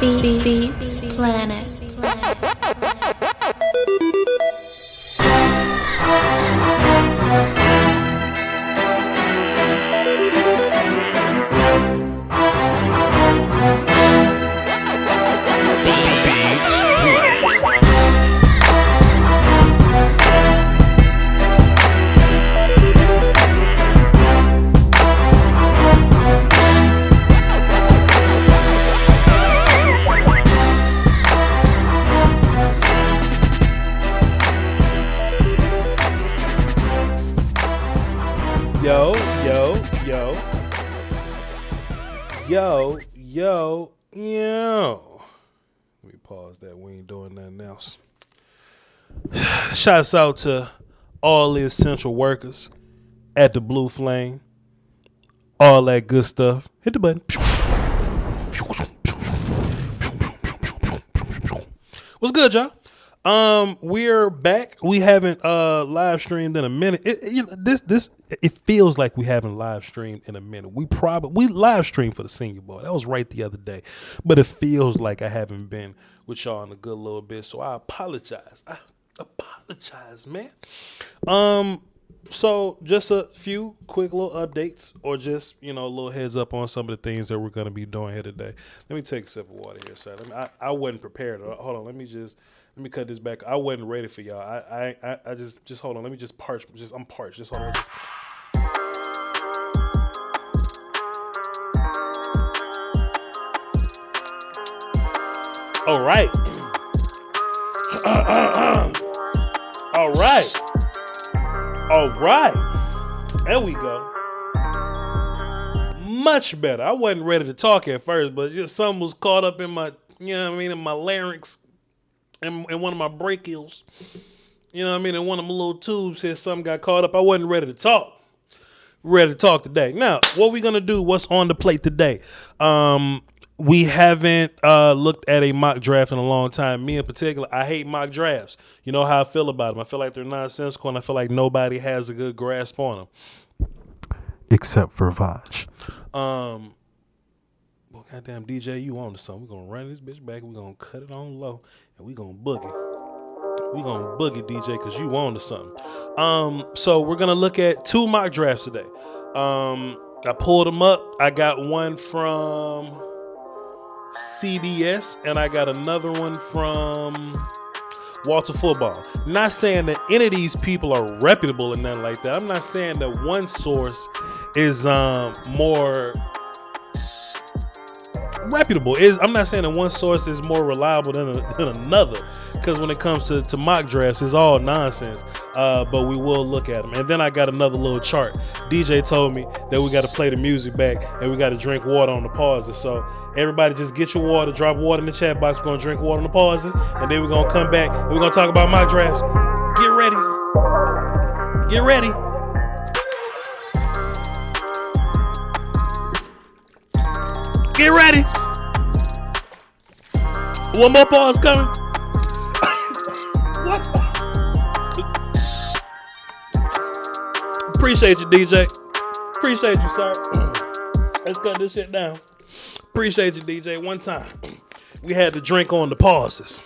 Beats Planet. Yo. Let me pause that. We ain't doing nothing else. Shouts out to all the essential workers at the Blue Flame. All that good stuff. Hit the button. What's good, y'all? We're back. We haven't live streamed in a minute. It feels like we haven't live streamed in a minute. We live streamed for the Senior Bowl. That was right the other day, but it feels like I haven't been with y'all in a good little bit. So I apologize. Man. So just a few quick little updates, or just a little heads up on some of the things that we're gonna be doing here today. Let me take a sip of water here, sir. I wasn't prepared. Hold on. Let me cut this back. I wasn't ready for y'all. I just hold on. Let me just parch. I'm parched. Just hold on. All right. All right. There we go. Much better. I wasn't ready to talk at first, but just something was caught up in my, in my larynx and one of my brachials. And one of my little tubes here, something got caught up. I wasn't ready to talk. Ready to talk today. Now, what we going to do, what's on the plate today? We haven't looked at a mock draft in a long time. Me in particular, I hate mock drafts. You know how I feel about them. I feel like they're nonsensical, and I feel like nobody has a good grasp on them. Except for Voch. Well, goddamn, DJ, you on to something. We're going to run this bitch back. We're going to cut it on low, and we're going to boogie. We're going to boogie, DJ, because you on to something. So we're going to look at two mock drafts today. I pulled them up. I got one from CBS, and I got another one from WalterFootball. Not saying that any of these people are reputable and nothing like that. I'm not saying that one source is more reputable. I'm not saying that one source is more reliable than another, because when it comes to mock drafts, it's all nonsense. But we will look at them. And then I got another little chart. DJ told me that we got to play the music back and we got to drink water on the pauses. So everybody just get your water, drop water in the chat box. We're going to drink water on the pauses, and then we're going to come back and we're going to talk about mock drafts. Get ready. Get ready. Get ready. One more pause coming. What? Appreciate you, DJ. Appreciate you, sir. Let's cut this shit down. Appreciate you, DJ. One time, we had to drink on the pauses.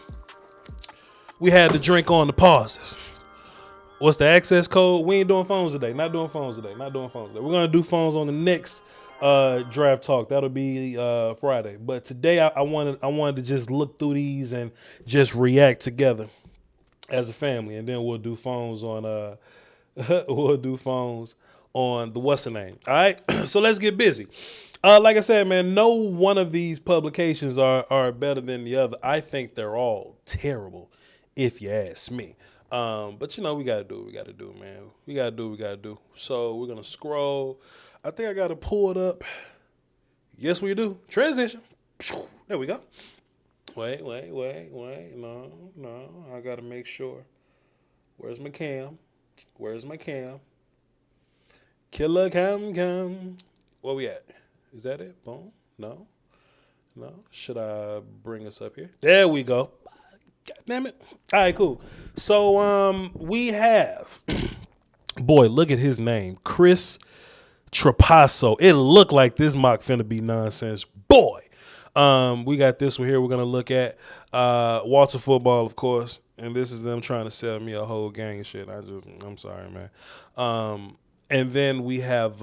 What's the access code? We ain't doing phones today. Not doing phones today. We're going to do phones on the next draft talk. That'll be Friday. But today I wanted to just look through these and just react together as a family, and then we'll do phones on the what's the name. All right. So let's get busy. Like I said, man, no one of these publications are better than the other. I think they're all terrible, if you ask me. But we gotta do what we gotta do, man. We gotta do what we gotta do. So we're gonna scroll. I think I gotta pull it up. Yes, we do. Transition. There we go. Wait. No. I gotta make sure. Where's my cam? Killer come. Where we at? Is that it? Boom. No. Should I bring us up here? There we go. God damn it. All right, cool. So we have, boy, look at his name, Chris Trapasso. It looked like this mock finna be nonsense. Boy. We got this one here. We're gonna look at WalterFootball, of course, and this is them trying to sell me a whole gang of shit. I'm sorry, man. And then we have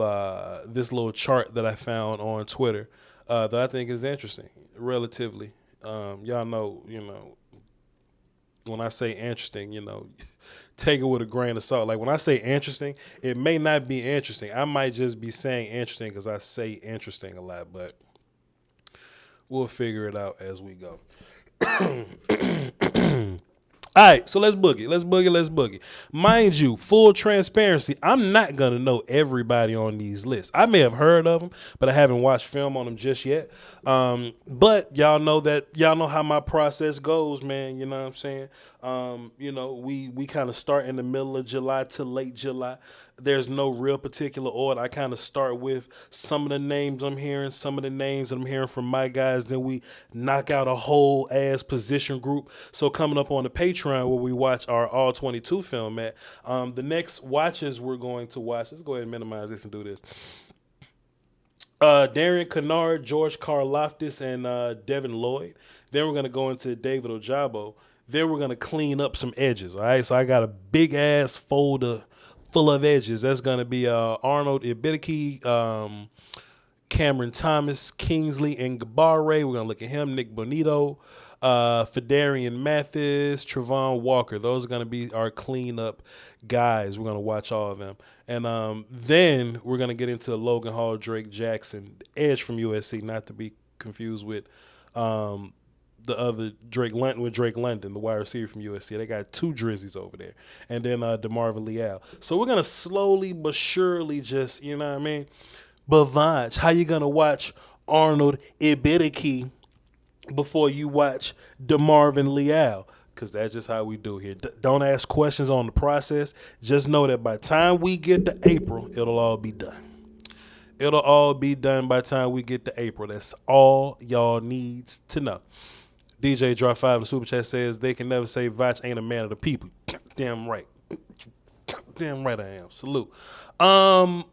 this little chart that I found on Twitter that I think is interesting, relatively. Y'all know, when I say interesting, take it with a grain of salt. Like when I say interesting, it may not be interesting. I might just be saying interesting because I say interesting a lot, but we'll figure it out as we go. All right, so let's boogie. Mind you, full transparency, I'm not going to know everybody on these lists. I may have heard of them, but I haven't watched film on them just yet. But y'all know how my process goes, man. You know what I'm saying? We kind of start in the middle of July to late July. There's no real particular order. I kind of start with some of the names I'm hearing, some of the names that I'm hearing from my guys. Then we knock out a whole ass position group. So coming up on the Patreon where we watch our All 22 film at, the next watches we're going to watch. Let's go ahead and minimize this and do this. Darian Kennard, George Karlaftis, and Devin Lloyd. Then we're going to go into David Ojabo. Then we're going to clean up some edges. All right, so I got a big ass folder full of edges. That's going to be Arnold Ibidiki, Cameron Thomas, Kingsley, and Gabare. We're going to look at him. Nick Bonito, Fedarian Mathis, Trevon Walker. Those are going to be our cleanup guys. We're going to watch all of them. And then we're going to get into Logan Hall, Drake Jackson, edge from USC, not to be confused with the other Drake London, the wide receiver from USC. They got two drizzies over there. And then DeMarvin Leal. So we're going to slowly but surely just, you know what I mean? But Vanch, how you going to watch Arnold Ibidiki before you watch DeMarvin Leal? Because that's just how we do here. Don't ask questions on the process. Just know that by the time we get to April, it'll all be done. It'll all be done by the time we get to April. That's all y'all needs to know. DJ Drop 5 in the Super Chat says they can never say Voch ain't a man of the people. Damn right. Damn right I am. Salute.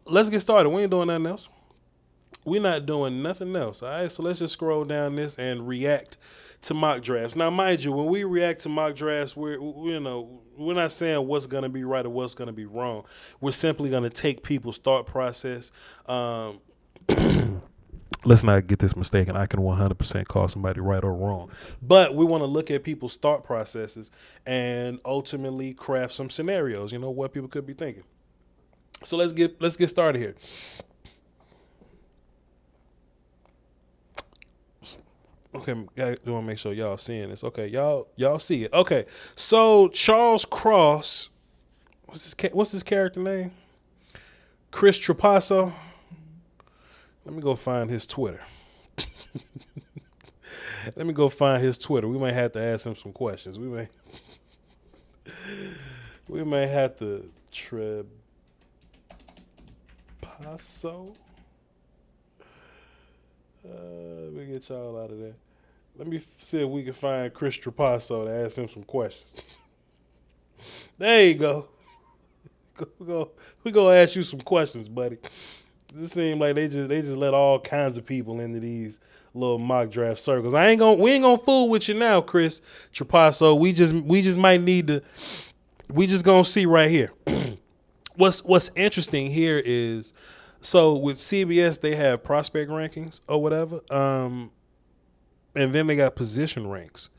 Let's get started. We ain't doing nothing else. We're not doing nothing else. All right, so let's just scroll down this and react to mock drafts. Now, mind you, when we react to mock drafts, we're not saying what's going to be right or what's going to be wrong. We're simply going to take people's thought process. Let's not get this mistaken. I can 100% call somebody right or wrong. But we want to look at people's thought processes and ultimately craft some scenarios, what people could be thinking. So let's get started here. Okay, I want to make sure y'all seeing this. Okay, y'all see it. Okay, so Charles Cross, what's his character name? Chris Trapasso. Let me go find his Twitter. We might have to ask him some questions. We may have to Trapasso. Let me get y'all out of there. Let me see if we can find Chris Trapasso to ask him some questions. There you go. We gonna ask you some questions, buddy. This seems like they just let all kinds of people into these little mock draft circles. We ain't gonna fool with you now, Chris Trapasso. We just might need to. We just gonna see right here. What's interesting here is, so with CBS they have prospect rankings or whatever, and then they got position ranks.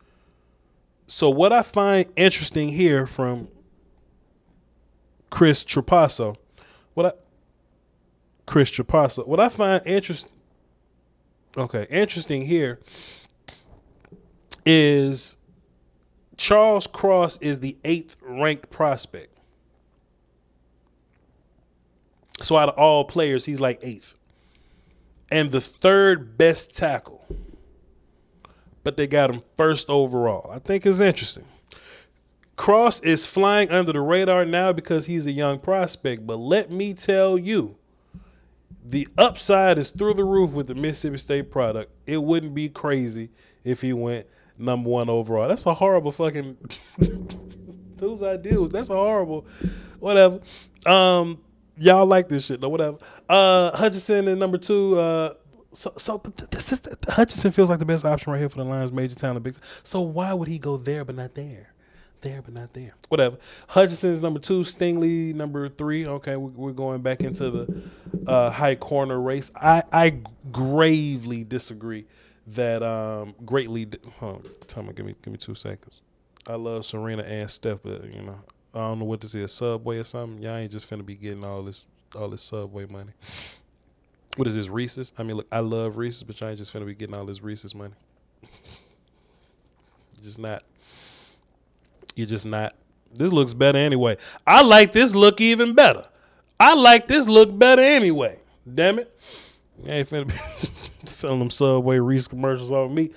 So what I find interesting here from Chris Trapasso, what I find interesting here is Charles Cross is the 8th ranked prospect. So out of all players, he's like 8th. And the 3rd best tackle. But they got him 1st overall. I think it's interesting. Cross is flying under the radar now because he's a young prospect. But let me tell you, the upside is through the roof with the Mississippi State product. It wouldn't be crazy if he went number 1 overall. That's a horrible fucking whose idea was. That's a horrible whatever. Y'all like this shit though, whatever. Hutchinson at number 2, But Hutchinson feels like the best option right here for the Lions, major talent, big. So why would he go there but not there? There but not there. Whatever. Hutchinson's number 2, Stingley number 3. Okay, we're going back into the high corner race. I gravely disagree that greatly. Tell me, give me 2 seconds. I love Serena and Steph, but I don't know what this is, Subway or something. Y'all ain't just finna be getting all this Subway money. What is this, Reese's? I mean, look, I love Reese's, but y'all ain't just finna be getting all this Reese's money. You're just not. This looks better anyway. I like this look even better. I like this look better anyway. Damn it. You ain't finna be selling them Subway Reese's commercials on me.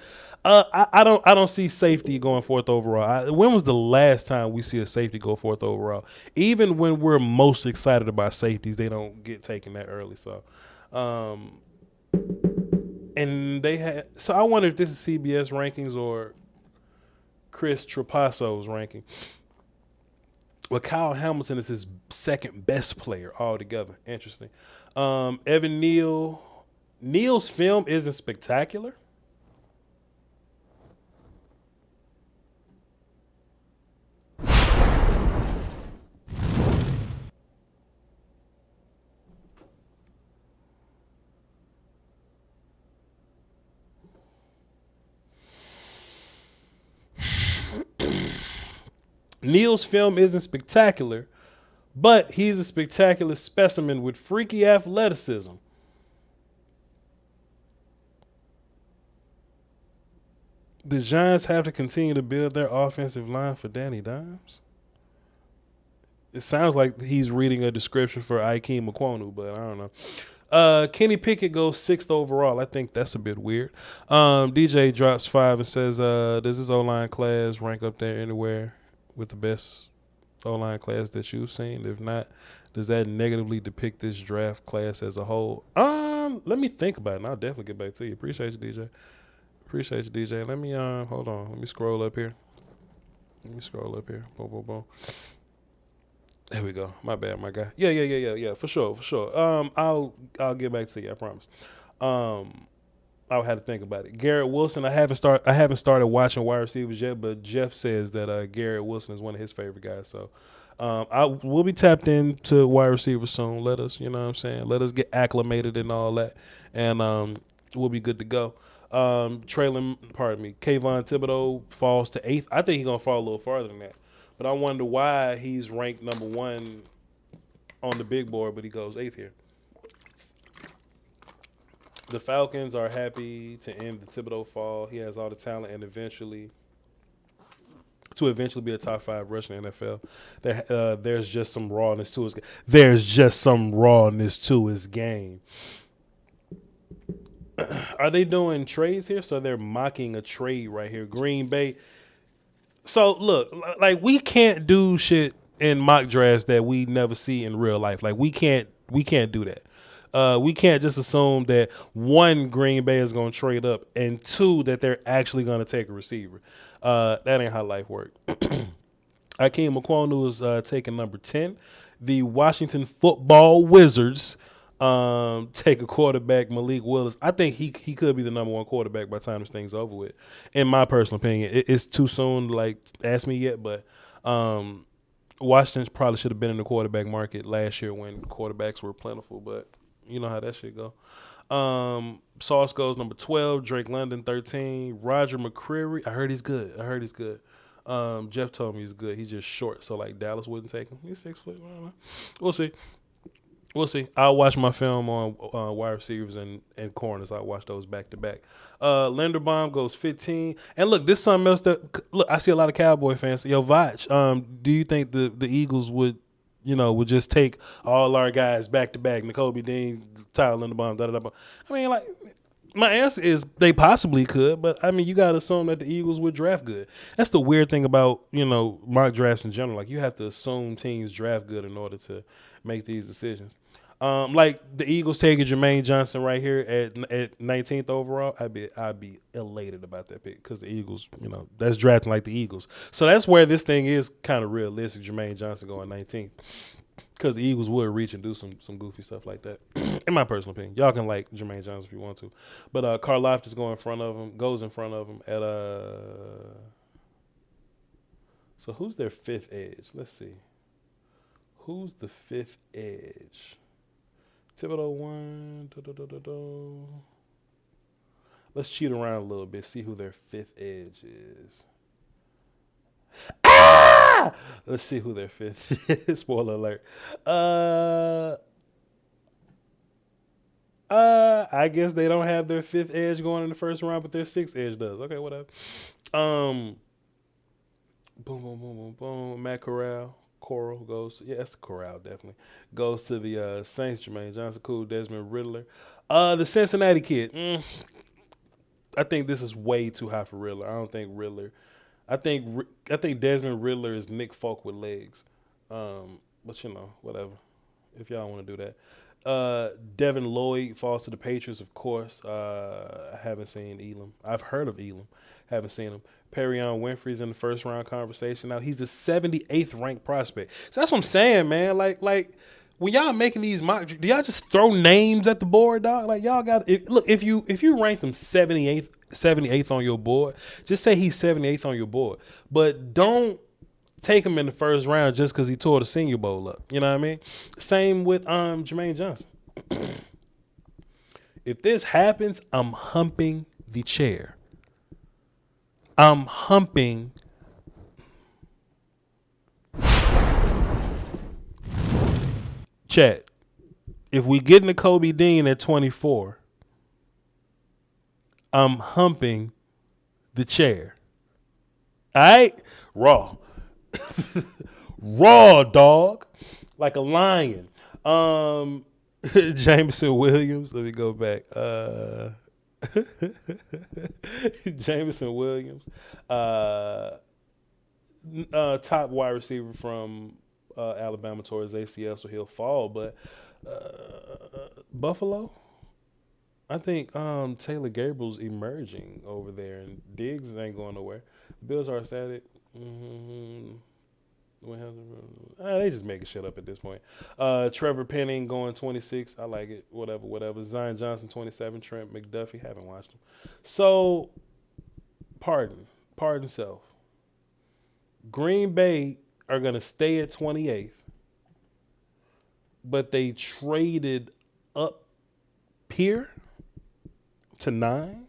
I don't see safety going 4th overall. When was the last time we see a safety go 4th overall? Even when we're most excited about safeties, they don't get taken that early. So, and they had. So I wonder if this is CBS rankings or Chris Trapasso's ranking. Well, Kyle Hamilton is his 2nd best player altogether. Interesting. Evan Neal. Neal's film isn't spectacular. Neal's film isn't spectacular, but he's a spectacular specimen with freaky athleticism. The Giants have to continue to build their offensive line for Danny Dimes. It sounds like he's reading a description for Ikem Ekwonu, but I don't know. Kenny Pickett goes 6th overall. I think that's a bit weird. DJ drops 5 and says, does this O-line class rank up there anywhere with the best O-line class that you've seen? If not, does that negatively depict this draft class as a whole? Let me think about it, and I'll definitely get back to you. Appreciate you, DJ. Let me hold on. Let me scroll up here. Boom, boom, boom. There we go. My bad, my guy. Yeah. For sure. I'll get back to you. I promise. I'll have to think about it. Garrett Wilson. I haven't started watching wide receivers yet, but Jeff says that Garrett Wilson is one of his favorite guys. So we'll be tapped into wide receivers soon. Let us, let us get acclimated and all that, and we'll be good to go. Kayvon Thibodeau falls to 8th. I think he's gonna fall a little farther than that, but I wonder why he's ranked number 1 on the big board, but he goes 8th here. The Falcons are happy to end the Thibodeau fall. He has all the talent and eventually be a top 5 rusher in the NFL. There's just some rawness to his game. Are they doing trades here? So they're mocking a trade right here. Green Bay. So look, like we can't do shit in mock drafts that we never see in real life. Like we can't do that. We can't just assume that 1, Green Bay is going to trade up, and 2, that they're actually going to take a receiver. That ain't how life works. Ikem Ekwonu is taking number 10. The Washington Football Wizards take a quarterback, Malik Willis. I think he could be the number 1 quarterback by the time this thing's over with. In my personal opinion, it's too soon to ask me yet, but Washington probably should have been in the quarterback market last year when quarterbacks were plentiful, but you know how that shit go. Sauce goes number 12, Drake London 13, Roger McCreary. I heard he's good. Jeff told me he's good. He's just short, so Dallas wouldn't take him. He's 6 foot. I don't know. We'll see. I'll watch my film on wide receivers and corners. I'll watch those back to back. Linderbaum goes 15. And look, this is something else I see a lot of Cowboy fans. Yo, Voch, do you think the Eagles would just take all our guys back to back, Nakobe Dean, Tyler Linderbaum, da-da-da. I mean, my answer is they possibly could, but I mean, you got to assume that the Eagles would draft good. That's the weird thing about, mock drafts in general. You have to assume teams draft good in order to make these decisions. The Eagles taking Jermaine Johnson right here at 19th overall, I'd be elated about that pick because the Eagles, that's drafting like the Eagles. So that's where this thing is kind of realistic. Jermaine Johnson going 19th. Because the Eagles would reach and do some goofy stuff like that. In my personal opinion. Y'all can like Jermaine Johnson if you want to. But Karlaftis goes in front of him at so who's their fifth edge? Let's see. Who's the fifth edge? Thibodeau 1. Let's cheat around a little bit, see who their fifth edge is. Let's see who their fifth is. Spoiler alert. I guess they don't have their fifth edge going in the first round, but their sixth edge does. Okay, whatever. Boom, boom, boom, boom, boom. Matt Corral goes. Yeah, that's the Corral, definitely. Goes to the Saints. Jermaine Johnson, cool. Desmond Riddler. The Cincinnati kid. I think this is way too high for Riddler. I don't think Riddler. I think Desmond Riddler is Nick Folk with legs. But whatever. If y'all want to do that. Devin Lloyd falls to the Patriots, of course. I haven't seen Elam. I've heard of Elam. Haven't seen him. Perion Winfrey's in the first round conversation now. He's the 78th ranked prospect. So that's what I'm saying, man. Like when y'all making these mock, do y'all just throw names at the board, dog? Like y'all got look, if you rank them 78th on your board, just say he's 78th on your board. But don't take him in the first round just because he tore the Senior Bowl up. You know what I mean? Same with Jermaine Johnson. If this happens, I'm humping the chair. I'm humping. Chat. If we get into Kobe Dean at 24, I'm humping the chair. All right? Raw. Raw, dog. Like a lion. Jameson Williams. Let me go back. Jameson Williams. Top wide receiver from Alabama towards ACL, so he'll fall. But Buffalo, I think Taylor Gabriel's emerging over there, and Diggs ain't going nowhere. Bills are static. They just making shit up at this point. Trevor Penning going 26. I like it. Whatever. Zion Johnson 27. Trent McDuffie. Haven't watched him. So, pardon self. Green Bay are going to stay at 28th, but they traded up here to 9.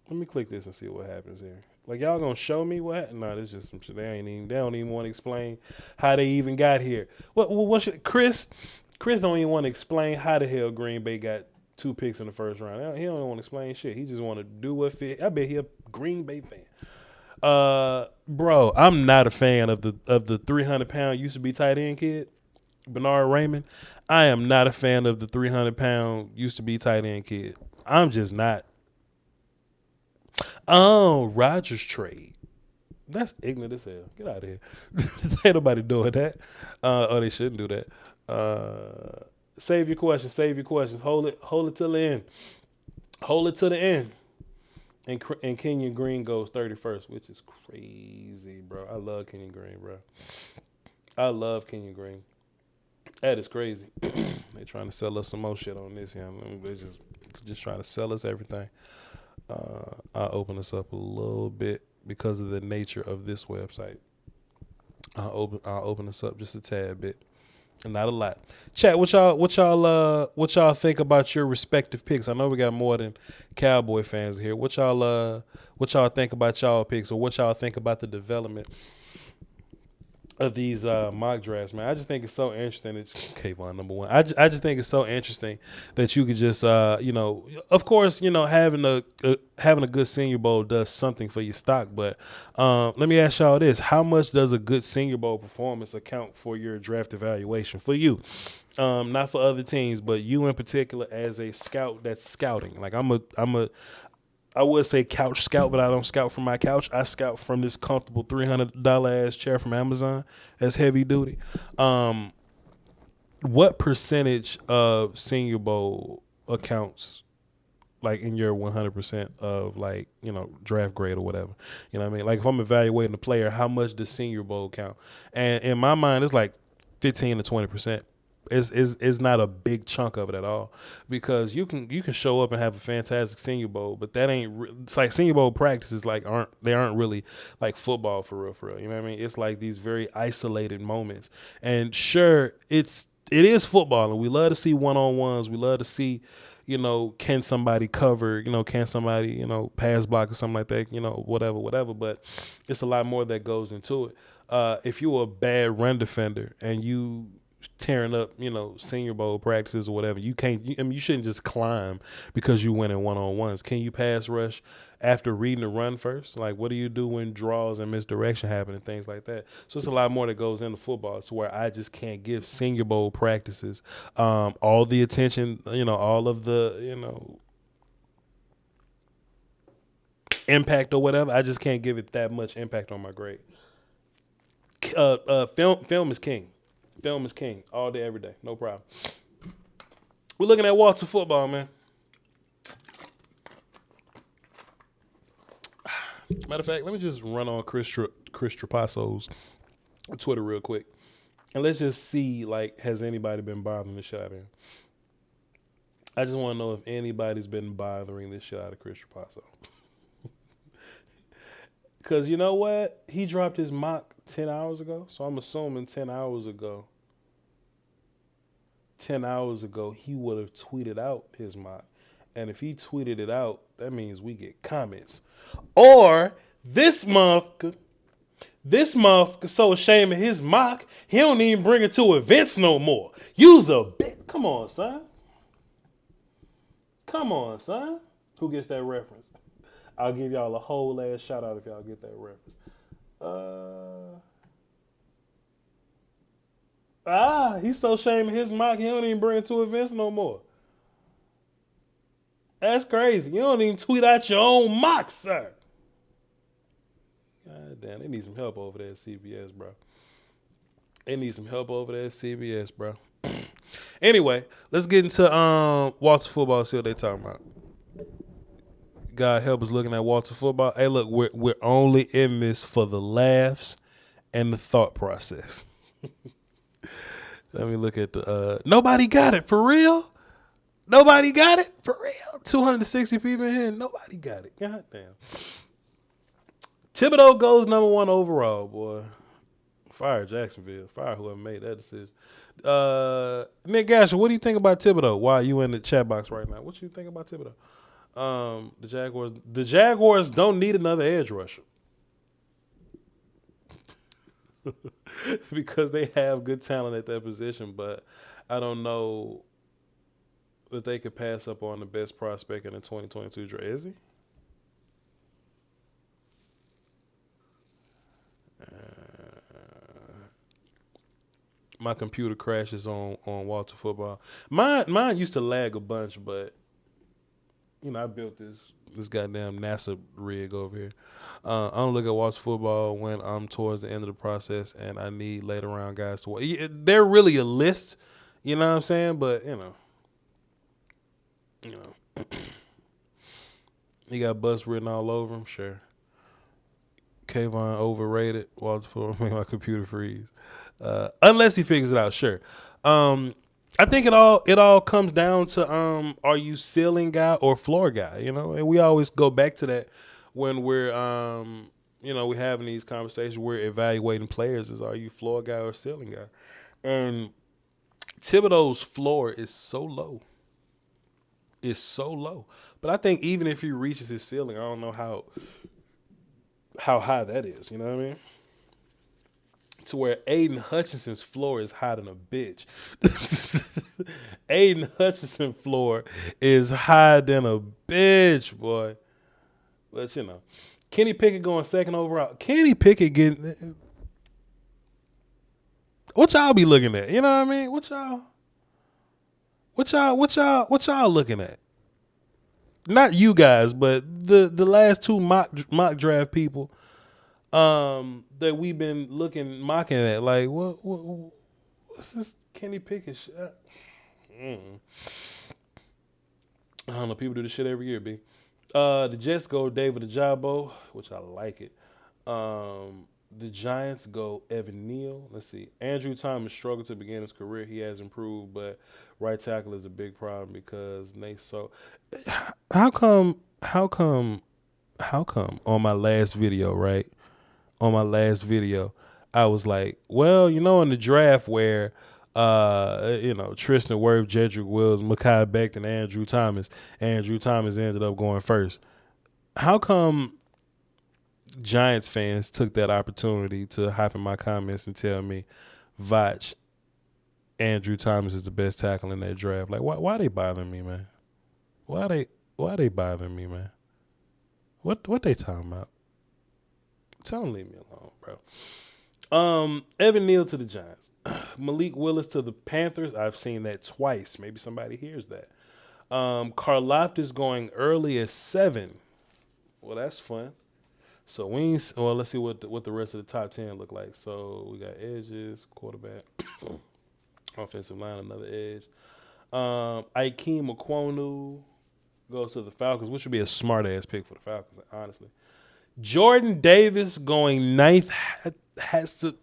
Let me click this and see what happens here. Like, y'all gonna show me what happened? No, this is just some shit. They don't even want to explain how they even got here. What should Chris don't even want to explain how the hell Green Bay got 2 picks in the first round. He don't want to explain shit. He just want to do what fit. I bet he a Green Bay fan. Bro, I'm not a fan of the 300-pound used to be tight end kid, Bernard Raymond. I am not a fan of the 300-pound used to be tight end kid. I'm just not. Oh, Rodgers trade. That's ignorant as hell. Get out of here. Ain't nobody doing that. Or they shouldn't do that. Save your questions. Hold it till the end. Hold it to the end. And Kenyon Green goes 31st, which is crazy, bro. I love Kenyon Green, bro. I love Kenyon Green. That is crazy. They trying to sell us some more shit on this. They just trying to sell us everything. I'll open this up a little bit because of the nature of this website. I'll open this up just a tad bit, and not a lot. Chat, what y'all think about your respective picks? I know we got more than Cowboy fans here. What y'all think about y'all picks, or what y'all think about the development of these mock drafts, man? I just think it's so interesting that Kayvon number 1. I just think it's so interesting that you could just of course, having a good Senior Bowl does something for your stock, but let me ask y'all this: how much does a good Senior Bowl performance account for your draft evaluation for you? Not for other teams, but you in particular as a scout that's scouting. Like I would say couch scout, but I don't scout from my couch. I scout from this comfortable $300 ass chair from Amazon. That's heavy duty. What percentage of Senior Bowl accounts like in your 100% of like, draft grade or whatever. You know what I mean? Like if I'm evaluating a player, how much does Senior Bowl count? And in my mind, it's like 15 to 20%. It's not a big chunk of it at all, because you can show up and have a fantastic Senior Bowl, but that ain't. It's like Senior Bowl practices aren't really like football for real. You know what I mean? It's like these very isolated moments, and sure, it is football, and we love to see one-on-ones. We love to see, can somebody cover? Can somebody pass block or something like that? Whatever. But it's a lot more that goes into it. If you're a bad run defender and you tearing up, Senior Bowl practices or whatever, you can't. You shouldn't just climb because you win in one-on-ones. Can you pass rush after reading the run first? Like, what do you do when draws and misdirection happen and things like that? So it's a lot more that goes into football. To where I just can't give Senior Bowl practices all the attention, all of the, impact or whatever. I just can't give it that much impact on my grade. Film is king. Film is king all day, every day. No problem. We're looking at WalterFootball, man. Matter of fact, let me just run on Chris Trapasso's Twitter real quick. And let's just see, like, has anybody been bothering the shit out of him? I just want to know if anybody's been bothering the shit out of Chris Trapasso. Because you know what? He dropped his mock 10 hours ago. So I'm assuming 10 hours ago, he would have tweeted out his mock. And if he tweeted it out, that means we get comments. Or this month so ashamed of his mock, he don't even bring it to events no more. Use a bit. Come on, son. Who gets that reference? I'll give y'all a whole ass shout out if y'all get that reference. He's so ashamed of his mock, he don't even bring it to events no more. That's crazy. You don't even tweet out your own mock, sir. God damn, they need some help over there at CBS, bro. Anyway, let's get into WalterFootball, see what they talking about. God help us looking at WalterFootball. Hey, look, we're only in this for the laughs and the thought process. Let me look at the nobody got it for real. 260 people in here. Nobody got it. God damn. Thibodeau goes number 1 overall, boy. Fire Jacksonville. Fire whoever made that decision. Nick Gasher, what do you think about Thibodeau? Why are you in the chat box right now? What do you think about Thibodeau? The Jaguars don't need another edge rusher. Because they have good talent at that position, but I don't know that they could pass up on the best prospect in the 2022 draft. Is he? My computer crashes on WalterFootball. Mine used to lag a bunch, but I built this goddamn NASA rig over here. I don't look at WalterFootball when I'm towards the end of the process and I need later round guys to watch. They're really a list, you know what I'm saying? But he got bust written all over him. Sure. Kayvon overrated. WalterFootball make my computer freeze. Unless he figures it out, sure. I think it all comes down to are you ceiling guy or floor guy, and we always go back to that when we're we're having these conversations, we're evaluating players as are you floor guy or ceiling guy. And Thibodeau's floor is so low. It's so low. But I think even if he reaches his ceiling, I don't know how high that is, you know what I mean? To where Aiden Hutchinson's floor is higher than a bitch. Aiden Hutchinson's floor is higher than a bitch, boy. But Kenny Pickett going second overall. Kenny Pickett getting what y'all be looking at? You know what I mean? What y'all looking at? Not you guys, but the last two mock draft people that we've been mocking at. Like, what's this Kenny Pickett shit? I don't know. People do this shit every year, B. The Jets go David Ajabo, which I like it. The Giants go Evan Neal. Let's see. Andrew Thomas struggled to begin his career. He has improved, but right tackle is a big problem because Nate. So, how come? How come? How come? On my last video, right? On my last video, I was like, well, in the draft where, Tristan Wirth, Jedrick Wills, Mekhi Becton, Andrew Thomas ended up going first. How come Giants fans took that opportunity to hop in my comments and tell me Voch, Andrew Thomas is the best tackle in that draft? Like, why they bothering me, man? Why they bothering me, man? What they talking about? Tell them leave me alone, bro. Evan Neal to the Giants. Malik Willis to the Panthers. I've seen that twice. Maybe somebody hears that. Karlaftis going early at 7. Well, that's fun. So let's see what the rest of the top 10 look like. So we got edges, quarterback, offensive line, another edge. Ikem Okwonu goes to the Falcons, which would be a smart ass pick for the Falcons, honestly. Jordan Davis going 9th has to.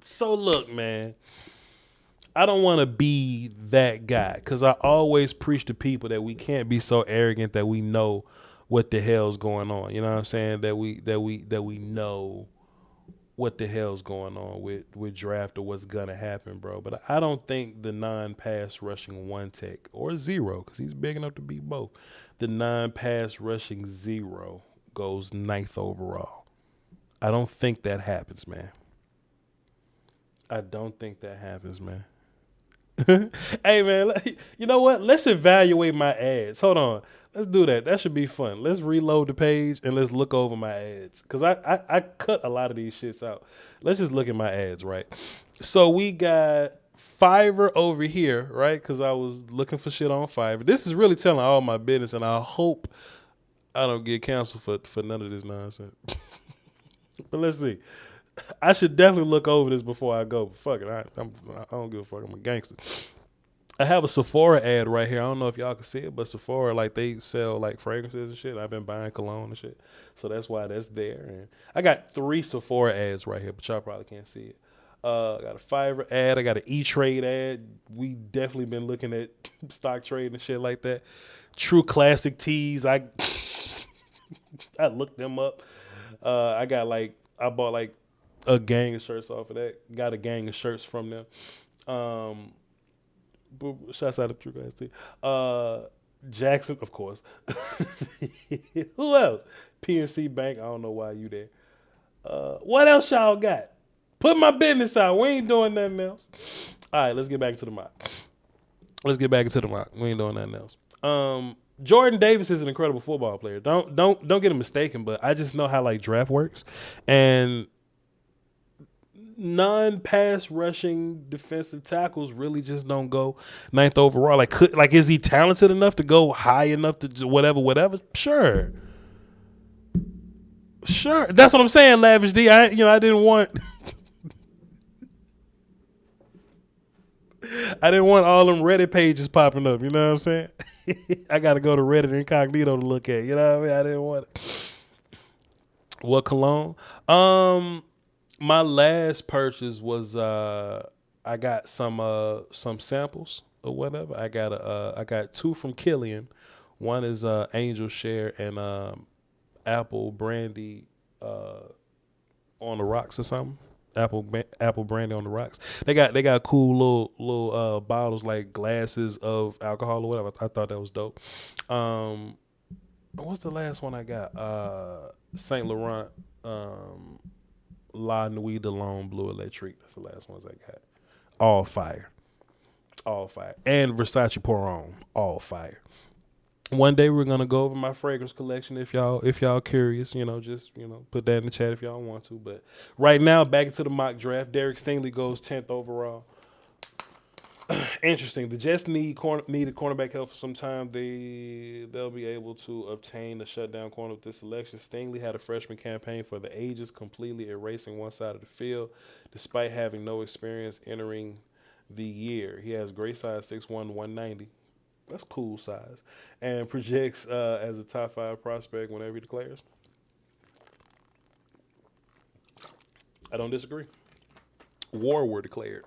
So look, man, I don't want to be that guy because I always preach to people that we can't be so arrogant that we know what the hell's going on. You know what I'm saying? That we know what the hell's going on with draft or what's gonna happen, bro. But I don't think the non-pass rushing 1 tech or 0, because he's big enough to be both. The non-pass rushing 0 goes 9th overall. I don't think that happens, man. I don't think that happens, man. Hey, man, you know what? Let's evaluate my ads. Hold on. Let's do that. That should be fun. Let's reload the page and let's look over my ads. Because I cut a lot of these shits out. Let's just look at my ads, right? So we got Fiverr over here, right? Because I was looking for shit on Fiverr. This is really telling all my business, and I hope I don't get canceled for none of this nonsense. But let's see. I should definitely look over this before I go. Fuck it. I don't give a fuck. I'm a gangster. I have a Sephora ad right here. I don't know if y'all can see it, but Sephora, like, they sell like fragrances and shit. I've been buying cologne and shit. So that's why that's there. And I got 3 Sephora ads right here, but y'all probably can't see it. I got a Fiverr ad. I got an E-Trade ad. We definitely been looking at stock trade and shit like that. True Classic Tees. I looked them up. I bought like a gang of shirts off of that. Got a gang of shirts from them. Shouts out to True Classic Tees. Jackson, of course. Who else? PNC Bank. I don't know why you there. What else y'all got? Put my business out. We ain't doing nothing else. All right, let's get back into the mock. We ain't doing nothing else. Jordan Davis is an incredible football player. Don't get him mistaken, but I just know how like draft works, and non-pass rushing defensive tackles really just don't go 9th overall. Like is he talented enough to go high enough to whatever? Sure. That's what I'm saying, Lavish D. I didn't want all them Reddit pages popping up. You know what I'm saying? I got to go to Reddit incognito to look at. You know what I mean? I didn't want it. What cologne? My last purchase was I got some samples or whatever. I got 2 from Killian. One is Angel Share and Apple Brandy on the rocks or something. Apple Brandy on the rocks. They got cool little bottles, like glasses of alcohol or whatever. I thought that was dope. What's the last one I got? Saint Laurent La Nuit de L'Homme Blue Electric. That's the last ones I got. All fire. And Versace Pour On. All fire. One day we're gonna go over my fragrance collection if y'all curious, just put that in the chat if y'all want to. But right now, back into the mock draft. Derek Stingley goes 10th overall. Interesting. The Jets needed cornerback help for some time. They'll be able to obtain a shutdown corner with this selection. Stingley had a freshman campaign for the ages, completely erasing one side of the field, despite having no experience entering the year. He has great size, 6'1", 190. That's cool size. And projects as a top 5 prospect whenever he declares. I don't disagree. War were declared.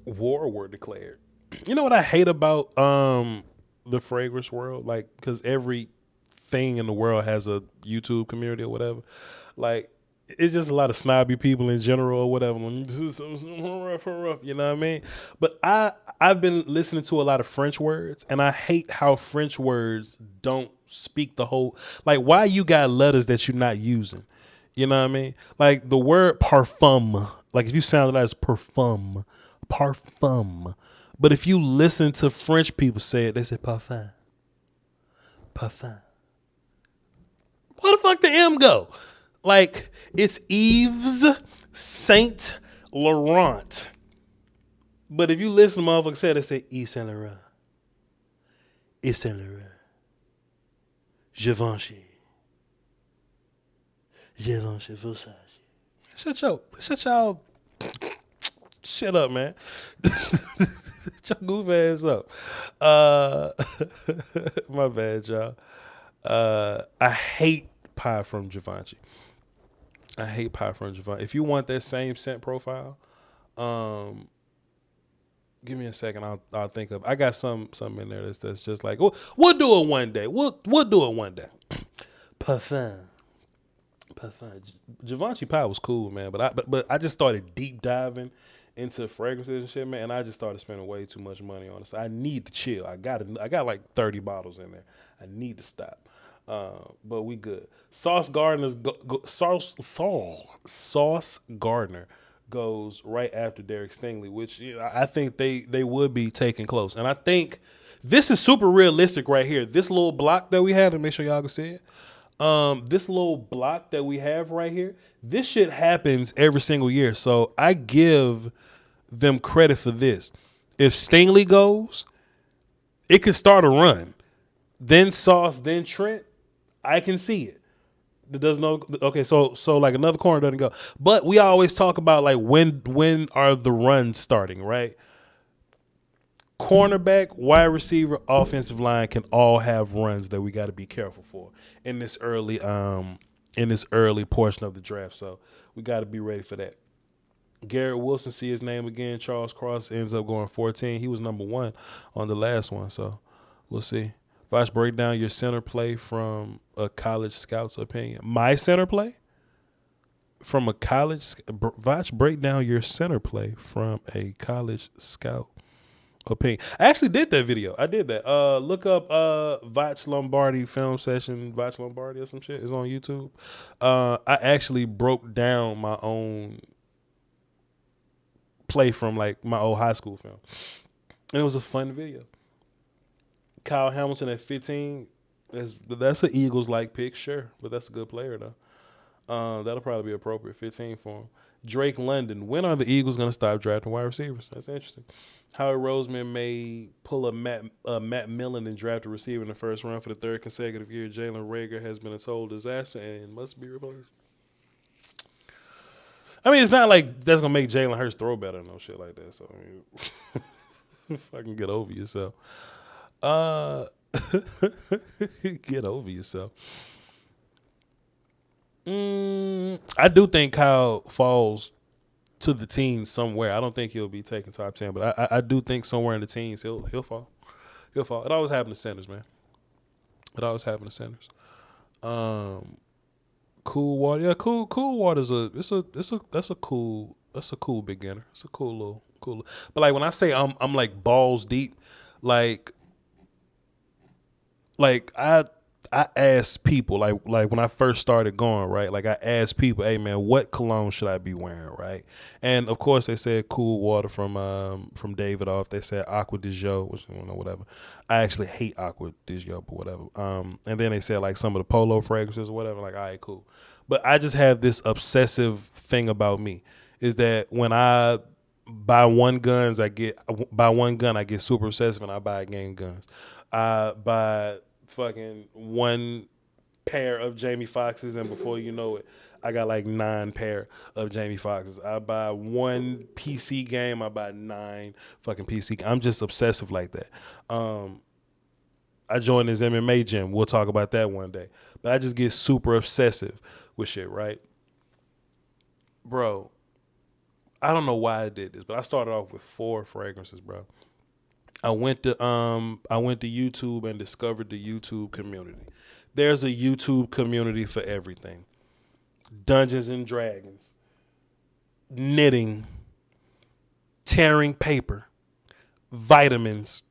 War were declared. You know what I hate about the fragrance world? Like, because every thing in the world has a YouTube community or whatever. Like, it's just a lot of snobby people in general or whatever. This is so rough, you know what I mean? But I've been listening to a lot of French words, and I hate how French words don't speak the whole. Like, why you got letters that you're not using? You know what I mean? Like the word parfum. Like if you sound it as parfum. But if you listen to French people say it, they say parfum. Where the fuck the M go? Like, it's Yves Saint Laurent. But if you listen to motherfuckers say it, they say Yves Saint Laurent. Yves Saint Laurent. Givenchy. Versace. Shut up, man. Shut your goof ass up. My bad, y'all. I hate pie from Givenchy. If you want that same scent profile, give me a second. I'll think of. I got some in there that's just like we'll do it one day. We'll do it one day. Parfum. Givenchy pie was cool, man. But I just started deep diving into fragrances and shit, man. And I just started spending way too much money on it. So I need to chill. I got like 30 bottles in there. I need to stop. But we good. Sauce Gardner goes right after Derek Stingley, which I think they would be taken close. And I think this is super realistic right here. This little block that we have, to make sure y'all can see it. This little block that we have right here, this shit happens every single year. So I give them credit for this. If Stingley goes, it could start a run. Then Sauce, then Trent, I can see it. So like another corner doesn't go. But we always talk about like when are the runs starting, right? Cornerback, wide receiver, offensive line can all have runs that we got to be careful for in this early portion of the draft. So we got to be ready for that. Garrett Wilson, see his name again. Charles Cross ends up going 14. He was number 1 on the last one, so we'll see. Voch, break down your center play from a college scout's opinion. My center play? From a college – Voch, break down your center play from a college scout opinion. I actually did that video. I did that. Look up Voch Lombardi film session, Voch Lombardi or some shit. It's on YouTube. I actually broke down my own play from like my old high school film. And it was a fun video. Kyle Hamilton at 15, that's an Eagles-like pick, sure, but that's a good player, though. That'll probably be appropriate, 15 for him. Drake London, when are the Eagles going to stop drafting wide receivers? That's interesting. Howard Roseman may pull a Matt Millen and draft a receiver in the first round for the 3rd consecutive year. Jalen Reagor has been a total disaster and must be replaced. I mean, it's not like that's going to make Jalen Hurts throw better or no shit like that. So, I mean, fucking get over yourself. Get over yourself. I do think Kyle falls to the teens somewhere. I don't think he'll be taking top 10, but I do think somewhere in the teens he'll fall. He'll fall. It always happens to centers, man. It always happens to centers. Cool Water, yeah. Cool Water's that's a cool beginner. It's a cool. But like when I say I'm like balls deep, like I asked people like when I first started going, right? Like I asked people, hey man, what cologne should I be wearing, right? And of course they said Cool Water from David Off. They said Aqua di Gio, which I don't know, whatever. I actually hate Aqua di Gio, but whatever. And then they said like some of the Polo fragrances or whatever. Like, all right, cool. But I just have this obsessive thing about me is that when I buy one gun, I get super obsessive, and I buy a gang of guns. I buy fucking one pair of Jamie Foxx's, and before you know it, I got like 9 pair of Jamie Foxxes. I buy 1 PC game. I buy 9 fucking PC. I'm just obsessive like that. I joined this MMA gym. We'll talk about that one day. But I just get super obsessive with shit, right? Bro, I don't know why I did this, but I started off with 4 fragrances, bro. I went to YouTube and discovered the YouTube community. There's a YouTube community for everything. Dungeons and Dragons, knitting, tearing paper, vitamins,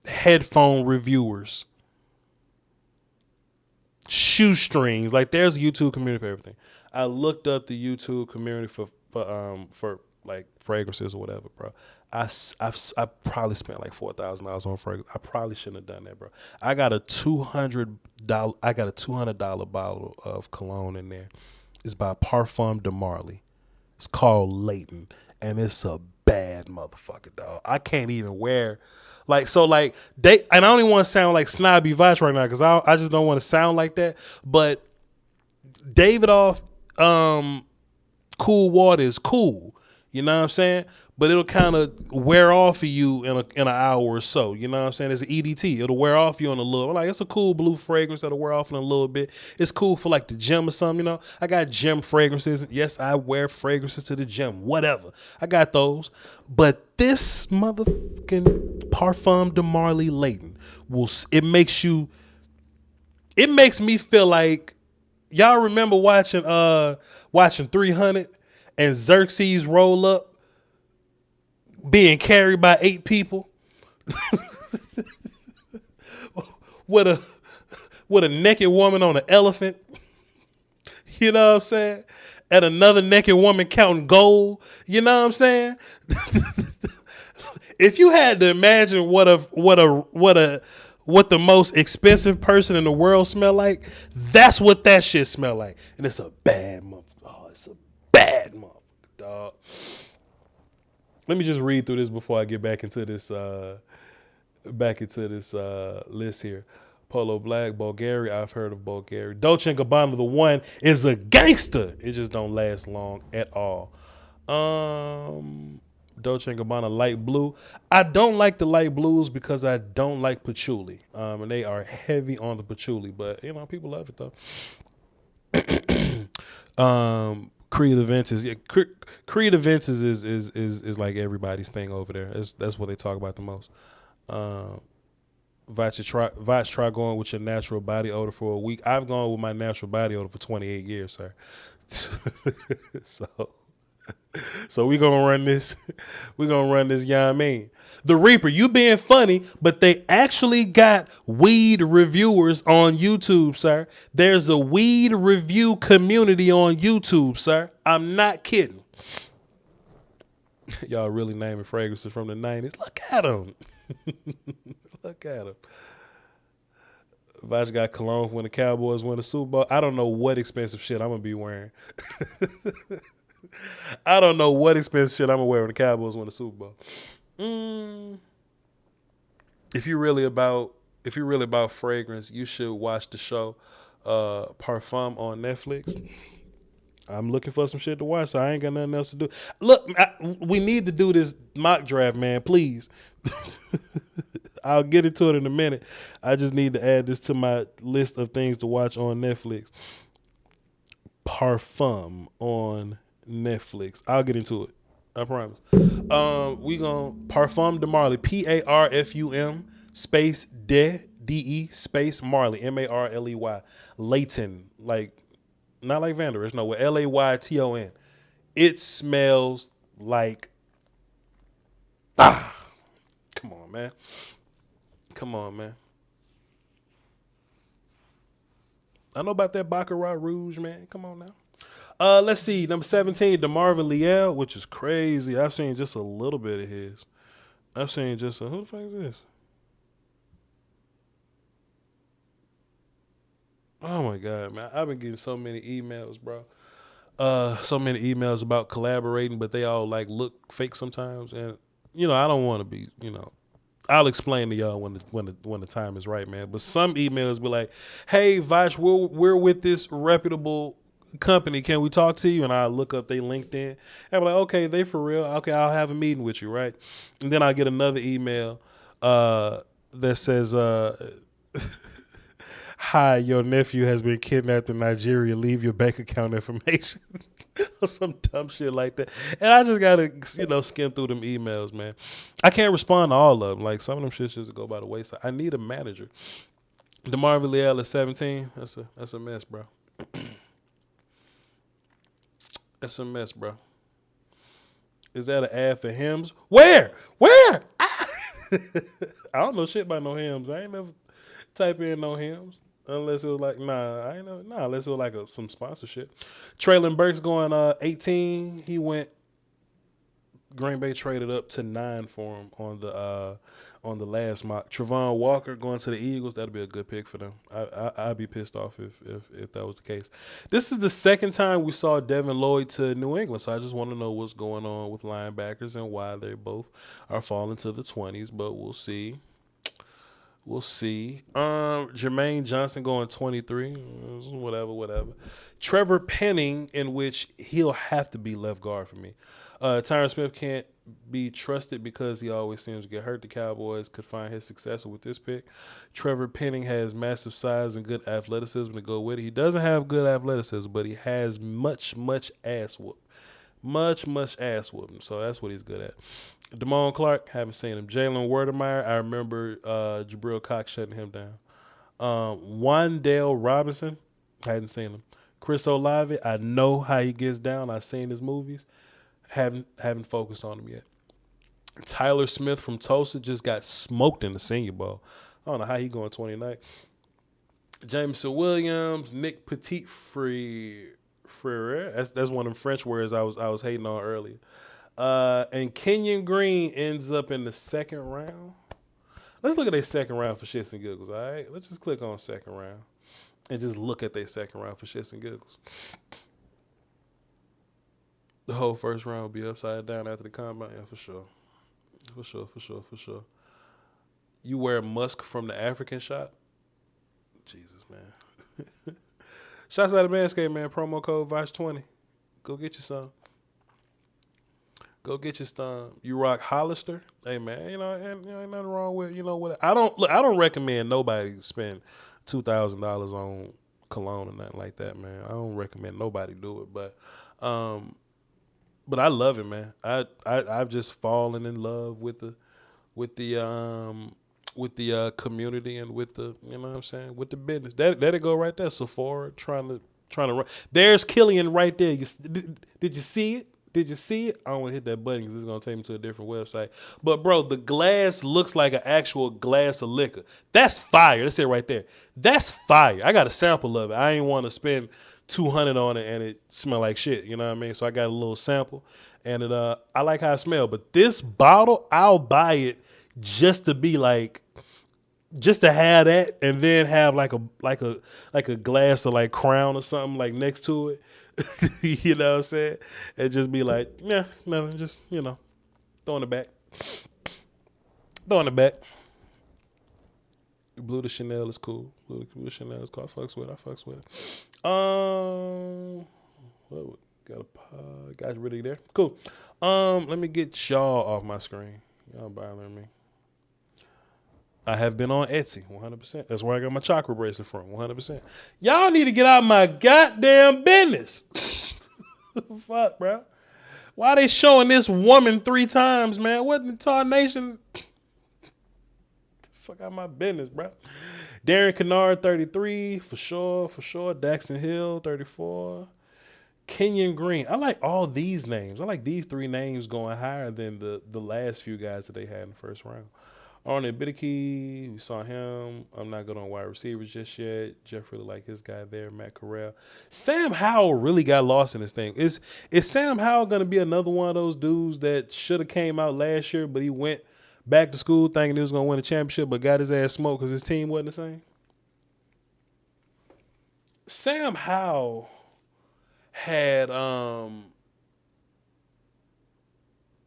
headphone reviewers, shoestrings. Like, there's a YouTube community for everything. I looked up the YouTube community for like fragrances or whatever, bro. I probably spent like $4,000 on fragrance. I probably shouldn't have done that, bro. I got a $200 bottle of cologne in there. It's by Parfum de Marly. It's called Leighton, and it's a bad motherfucker, dog. I can't even wear and I don't even want to sound like snobby Voch right now because I just don't want to sound like that. But Davidoff Cool Water is cool. You know what I'm saying? But it'll kind of wear off of you in an hour or so. You know what I'm saying? It's an EDT. It'll wear off you in a little. Like, it's a cool blue fragrance that'll wear off in a little bit. It's cool for like the gym or something, you know? I got gym fragrances. Yes, I wear fragrances to the gym. Whatever. I got those. But this motherfucking Parfum de Marly Leighton it makes me feel like, y'all remember watching 300 and Xerxes roll up being carried by 8 people with a naked woman on an elephant, you know what I'm saying? And another naked woman counting gold, you know what I'm saying? If you had to imagine what the most expensive person in the world smell like, that's what that shit smell like. And it's a bad motherfucker. Oh, it's a bad motherfucker, dog. Let me just read through this before I get back into this list here. Polo Black, Bulgari. I've heard of Bulgari. Dolce & Gabbana, the one, is a gangster. It just don't last long at all. Dolce & Gabbana light blue. I don't like the light blues because I don't like patchouli. And they are heavy on the patchouli, but you know, people love it though. Creed Aventus. Yeah, Creed Aventus is like everybody's thing over there. That's what they talk about the most. Voch, try going with your natural body odor for a week. I've gone with my natural body odor for 28 years, sir. So we're gonna run this. We're gonna run this, you know what I mean? The Reaper, you being funny, but they actually got weed reviewers on YouTube, sir. There's a weed review community on YouTube, sir. I'm not kidding. Y'all really naming fragrances from the 90s. Look at them. Look at them. Voch got cologne when the Cowboys win the Super Bowl. I don't know what expensive shit I'm gonna be wearing. I don't know what expensive shit I'm gonna wear when the Cowboys win the Super Bowl. If you're really about fragrance, you should watch the show Parfum on Netflix. I'm looking for some shit to watch, so I ain't got nothing else to do. Look, we need to do this mock draft, man, please. I'll get into it in a minute. I just need to add this to my list of things to watch on Netflix. Parfum on Netflix. I'll get into it. I promise. We gon' Parfum de Marly, Parfum space de space Marley, Marley. Leighton, like not like Vanderbilt, no, with Layton. It smells like come on, man. Come on, man. I know about that Baccarat Rouge, man. Come on now. Let's see. Number 17, DeMarvin Leal, which is crazy. I've seen just a little bit of his. Who the fuck is this? Oh my God, man. I've been getting so many emails, bro. So many emails about collaborating, but they all like look fake sometimes. And, you know, I don't want to be, you know, I'll explain to y'all when the time is right, man. But some emails be like, hey, Voch, we're with this reputable company, can we talk to you? And I look up their LinkedIn. I'm like, okay, they for real. Okay, I'll have a meeting with you, right? And then I get another email that says, hi, your nephew has been kidnapped in Nigeria. Leave your bank account information. Or some dumb shit like that. And I just gotta, skim through them emails, man. I can't respond to all of them. Like, some of them shits just go by the wayside. I need a manager. DeMarvin Leal is 17. That's a mess, bro. That's a mess, bro. Is that an ad for hymns? Where? I don't know shit about no hymns. I ain't never type in no hymns. Unless it was like, unless it was like some sponsorship. Traylon Burks going 18. He went, Green Bay traded up to 9 for him on the last mock. Travon Walker going to the Eagles. That'd be a good pick for them. I'd be pissed off if that was the case. This is the second time we saw Devin Lloyd to New England, so I just want to know what's going on with linebackers and why they both are falling to the 20s, but we'll see. We'll see. Jermaine Johnson going 23. Whatever. Trevor Penning, in which he'll have to be left guard for me. Tyron Smith can't be trusted because he always seems to get hurt. The Cowboys could find his successor with this pick. Trevor Penning has massive size and good athleticism to go with it. He doesn't have good athleticism, but he has much ass whoop. Much ass whooping. So that's what he's good at. Damone Clark, haven't seen him. Jalen Werdemeyer, I remember Jabril Cox shutting him down. Wandale Robinson, hadn't seen him. Chris Olave, I know how he gets down. I've seen his movies. Haven't focused on him yet. Tyler Smith from Tulsa just got smoked in the Senior Bowl. I don't know how he going 29. Jameson Williams, Nick Frere. That's one of them French words I was hating on earlier. And Kenyon Green ends up in the second round. Let's look at their second round for shits and giggles, all right? Let's just click on second round and just look at their second round for shits and giggles. The whole first round will be upside down after the combine. Yeah, for sure. For sure. You wear musk from the African shop? Jesus, man. Shots out of Manscaped, man. Promo code VOCH20. Go get you some. Go get your some. You rock Hollister? Hey, man, ain't nothing wrong with, what I don't recommend nobody spend $2,000 on cologne or nothing like that, man. I don't recommend nobody do it, but I love it, man. I've just fallen in love with the community and with the, with the business. There it go right there. Sephora trying to run. There's Killian right there. Did you see it? I don't want to hit that button because it's going to take me to a different website. But, bro, the glass looks like an actual glass of liquor. That's fire. That's it right there. That's fire. I got a sample of it. I ain't want to spend $200 on it and it smell like shit. You know what I mean? So I got a little sample. And I like how it smells. But this bottle, I'll buy it just to be like, just to have that and then have like a glass of like Crown or something like next to it. You know what I'm saying? And just be like, yeah, nothing, just, throwing it back. Blue to Chanel is cool. Blue to Chanel is cool. I fucks with it. Got rid of there. Cool. Let me get y'all off my screen. Y'all bothering me. I have been on Etsy, 100%. That's where I got my chakra bracelet from, 100%. Y'all need to get out of my goddamn business. Fuck, bro. Why they showing this woman 3 times, man? What in the tarnation? Fuck out my business, bro. Darren Kennard, 33, for sure. Daxton Hill, 34. Kenyon Green. I like all these names. I like these 3 names going higher than the last few guys that they had in the first round. Arnold Bitteke, we saw him. I'm not good on wide receivers just yet. Jeff really like his guy there, Matt Corral. Sam Howell really got lost in this thing. Is Sam Howell going to be another one of those dudes that should have came out last year, but he went back to school thinking he was going to win a championship, but got his ass smoked because his team wasn't the same? Sam Howell had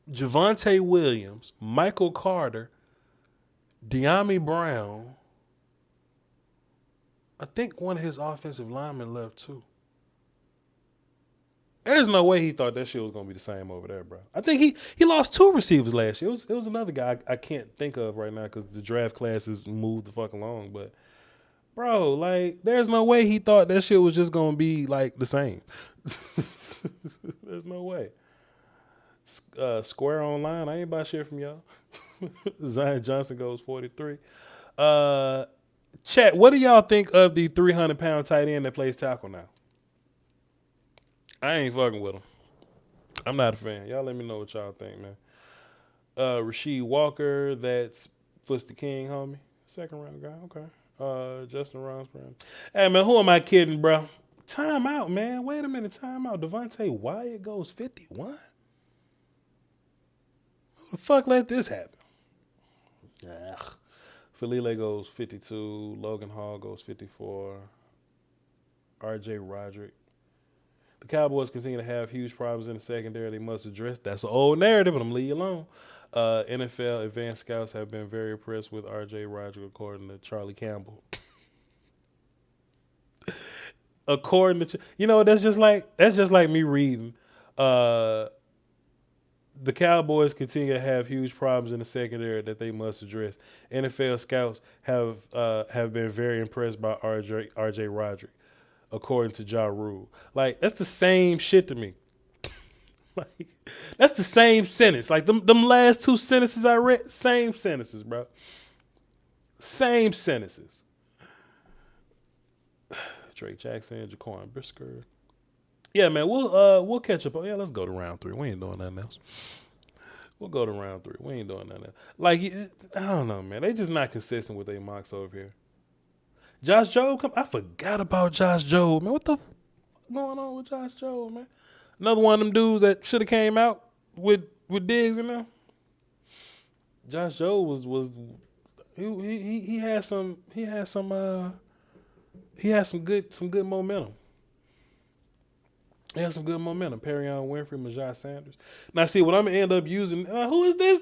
Javonte Williams, Michael Carter, De'Ami Brown. I think one of his offensive linemen left too. There's no way he thought that shit was gonna be the same over there, bro. I think he lost 2 receivers last year. It was another guy I can't think of right now because the draft classes moved the fuck along. But bro, like, there's no way he thought that shit was just gonna be like the same. There's no way. Square Online, I ain't buy shit from y'all. Zion Johnson goes 43. Chat, what do y'all think of the 300-pound tight end that plays tackle now? I ain't fucking with him. I'm not a fan. Y'all let me know what y'all think, man. Rasheed Walker, that's Footsie King, homie. Second round guy, okay. Justin Ronsbrand. Hey, man, who am I kidding, bro? Time out, man. Wait a minute, time out. Devontae Wyatt goes 51? Who the fuck let this happen? Ugh. Falile goes 52. Logan Hall goes 54. R.J. Roderick. The Cowboys continue to have huge problems in the secondary they must address. That's an old narrative, but I'm going to leave you alone. NFL advanced scouts have been very impressed with R.J. Roderick, according to Charlie Campbell. According to, that's just like me reading. The Cowboys continue to have huge problems in the secondary that they must address. NFL scouts have been very impressed by R.J. Roderick, according to Ja Rule. Like, that's the same shit to me. Like, that's the same sentence. Like, them last 2 sentences I read, same sentences, bro. Same sentences. Drake Jackson, Jaquan Brisker. Yeah, man, we'll catch up. Yeah, let's go to round 3. We ain't doing nothing else. We'll go to round 3. We ain't doing nothing else. Like, I don't know, man. They just not consistent with their mocks over here. Josh Jobe, I forgot about Josh Jobe, man. What the going on with Josh Jobe, man? Another one of them dudes that should have came out with Diggs in them. Josh Jobe was he had some good momentum. He had some good momentum. Perion Winfrey, Majai Sanders. Now, see, what I'm going to end up using, who is this?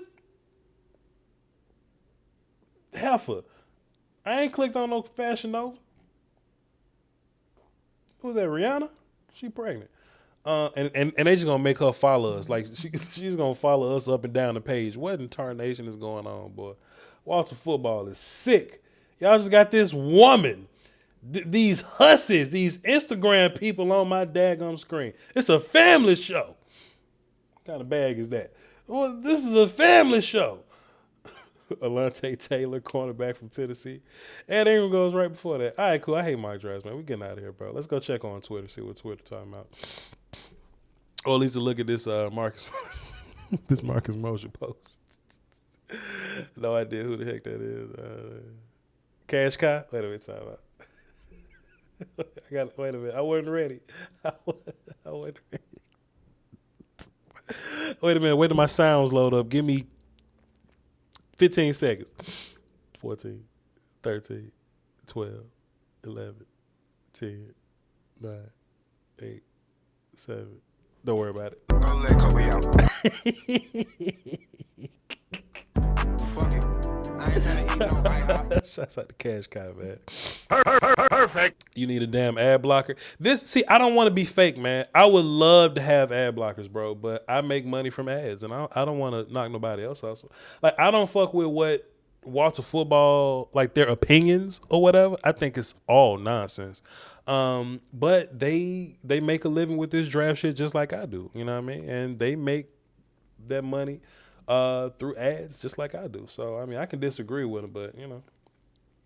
Heifer. I ain't clicked on no Fashion Nova. Who's that, Rihanna? She pregnant. And they just going to make her follow us. Like, she's going to follow us up and down the page. What in tarnation is going on, boy? WalterFootball is sick. Y'all just got this woman. These hussies, these Instagram people on my daggum screen. It's a family show. What kind of bag is that? Well, this is a family show. Alante Taylor, cornerback from Tennessee. Ed Ingram goes right before that. All right, cool. I hate mock drafts, man. We getting out of here, bro. Let's go check on Twitter, see what Twitter talking about. Or at least to look at this Marcus this Marcus Mosher post. No idea who the heck that is. Cash Kai? Wait a minute, time out. Wait a minute. I wasn't ready. I wasn't ready. Wait a minute. Wait till my sounds load up. Give me 15 seconds. 14, 13, 12, 11, 10, 9, 8, 7. Don't worry about it. Don't let Kobe out. Fuck it. I ain't trying to eat no IHOP. Shouts out to Cash Kai, man. Perfect. You need a damn ad blocker. I don't want to be fake, man. I would love to have ad blockers, bro, but I make money from ads, and I don't want to knock nobody else out. Like, I don't fuck with what WalterFootball, like, their opinions or whatever. I think it's all nonsense. But they make a living with this draft shit just like I do. You know what I mean? And they make that money through ads just like I do. So, I mean, I can disagree with them, but,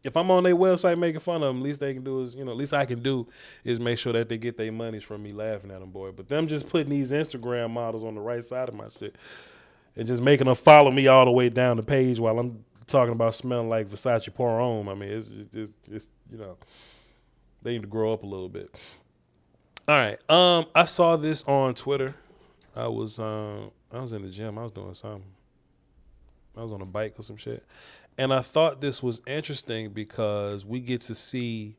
if I'm on their website making fun of them, least they can do is, least I can do is make sure that they get their monies from me laughing at them, boy. But them just putting these Instagram models on the right side of my shit and just making them follow me all the way down the page while I'm talking about smelling like Versace pour on. I mean, it's they need to grow up a little bit. All right. I saw this on Twitter. I was in the gym. I was doing something. I was on a bike or some shit. And I thought this was interesting because we get to see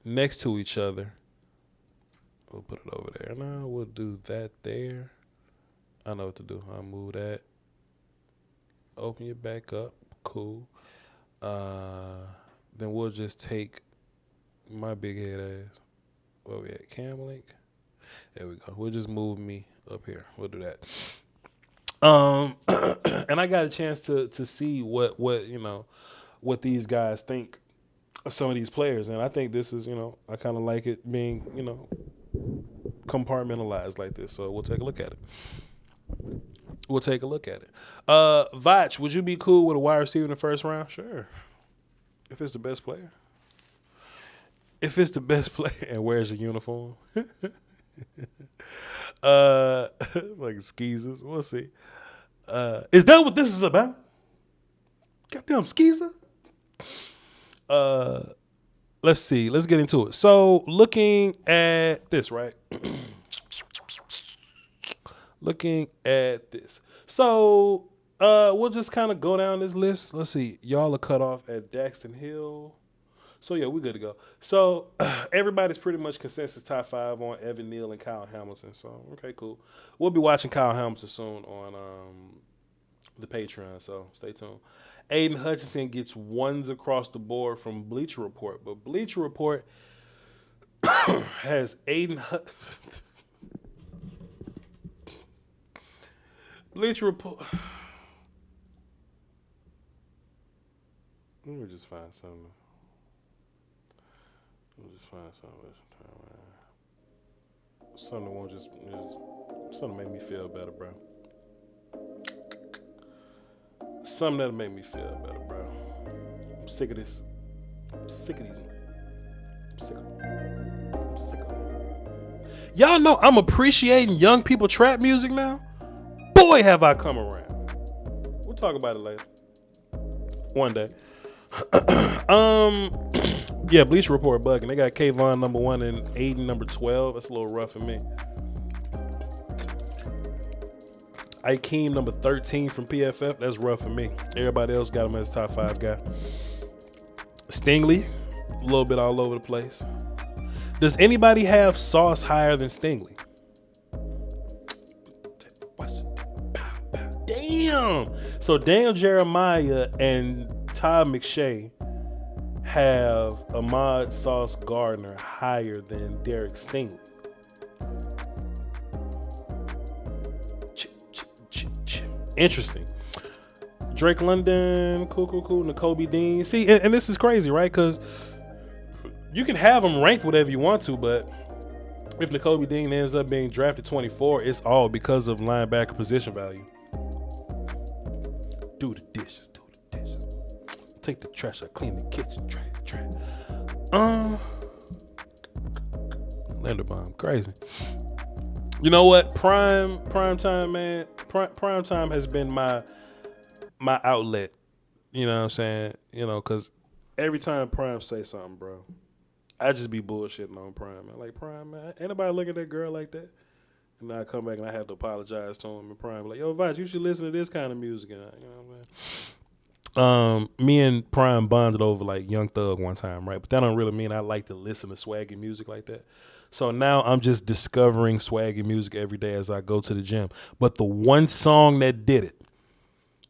next to each other. We'll put it over there. No, we'll do that there. I know what to do. I'll move that. Open it back up. Cool. Then we'll just take my big head ass. Where we at? Cam link. There we go. We'll just move me up here. We'll do that. And I got a chance to see what these guys think of some of these players, and I think this is, I kind of like it being, compartmentalized like this. So we'll take a look at it. Voch, would you be cool with a wide receiver in the first round? Sure. If it's the best player. And wears a uniform. Like skeezers. We'll see. Is that what this is about? Goddamn skeezer. Let's see. Let's get into it. So looking at this, right? So we'll just kind of go down this list. Let's see. Y'all are cut off at Daxton Hill. So, yeah, we're good to go. So, everybody's pretty much consensus top 5 on Evan Neal and Kyle Hamilton. So, okay, cool. We'll be watching Kyle Hamilton soon on the Patreon, so stay tuned. Aiden Hutchinson gets ones across the board from Bleacher Report, but Bleacher Report has Aiden Hutchinson. Bleacher Report. Let me just find something. Something that won't just something make me feel better, bro. Something that'll make me feel better, bro. I'm sick of this. I'm sick of them. Y'all know I'm appreciating young people trap music now. Boy, have I come around. We'll talk about it later. One day. Yeah, Bleacher Report bugging. They got Kayvon number 1 and Aiden number 12. That's a little rough for me. Ikeem number 13 from PFF. That's rough for me. Everybody else got him as top 5 guy. Stingley, a little bit all over the place. Does anybody have Sauce higher than Stingley? Damn. So Daniel Jeremiah and Todd McShay have Ahmad Sauce Gardner higher than Derek Stingley. Interesting. Drake London, cool. Nakobe Dean. See, and this is crazy, right? Because you can have them ranked whatever you want to, but if Nakobe Dean ends up being drafted 24, it's all because of linebacker position value. Do the dishes. Take the trash out, clean the kitchen, trash. Linderbaum, crazy. You know what? Prime time, man. Prime time has been my outlet. You know what I'm saying? Because every time Prime say something, bro, I just be bullshitting on Prime, man. Like, Prime, man, ain't nobody look at that girl like that. And then I come back and I have to apologize to him. And Prime be like, yo, Voch, you should listen to this kind of music. And me and Prime bonded over like Young Thug one time, right? But that don't really mean I like to listen to swaggy music like that. So now I'm just discovering swaggy music every day as I go to the gym. But the one song that did it,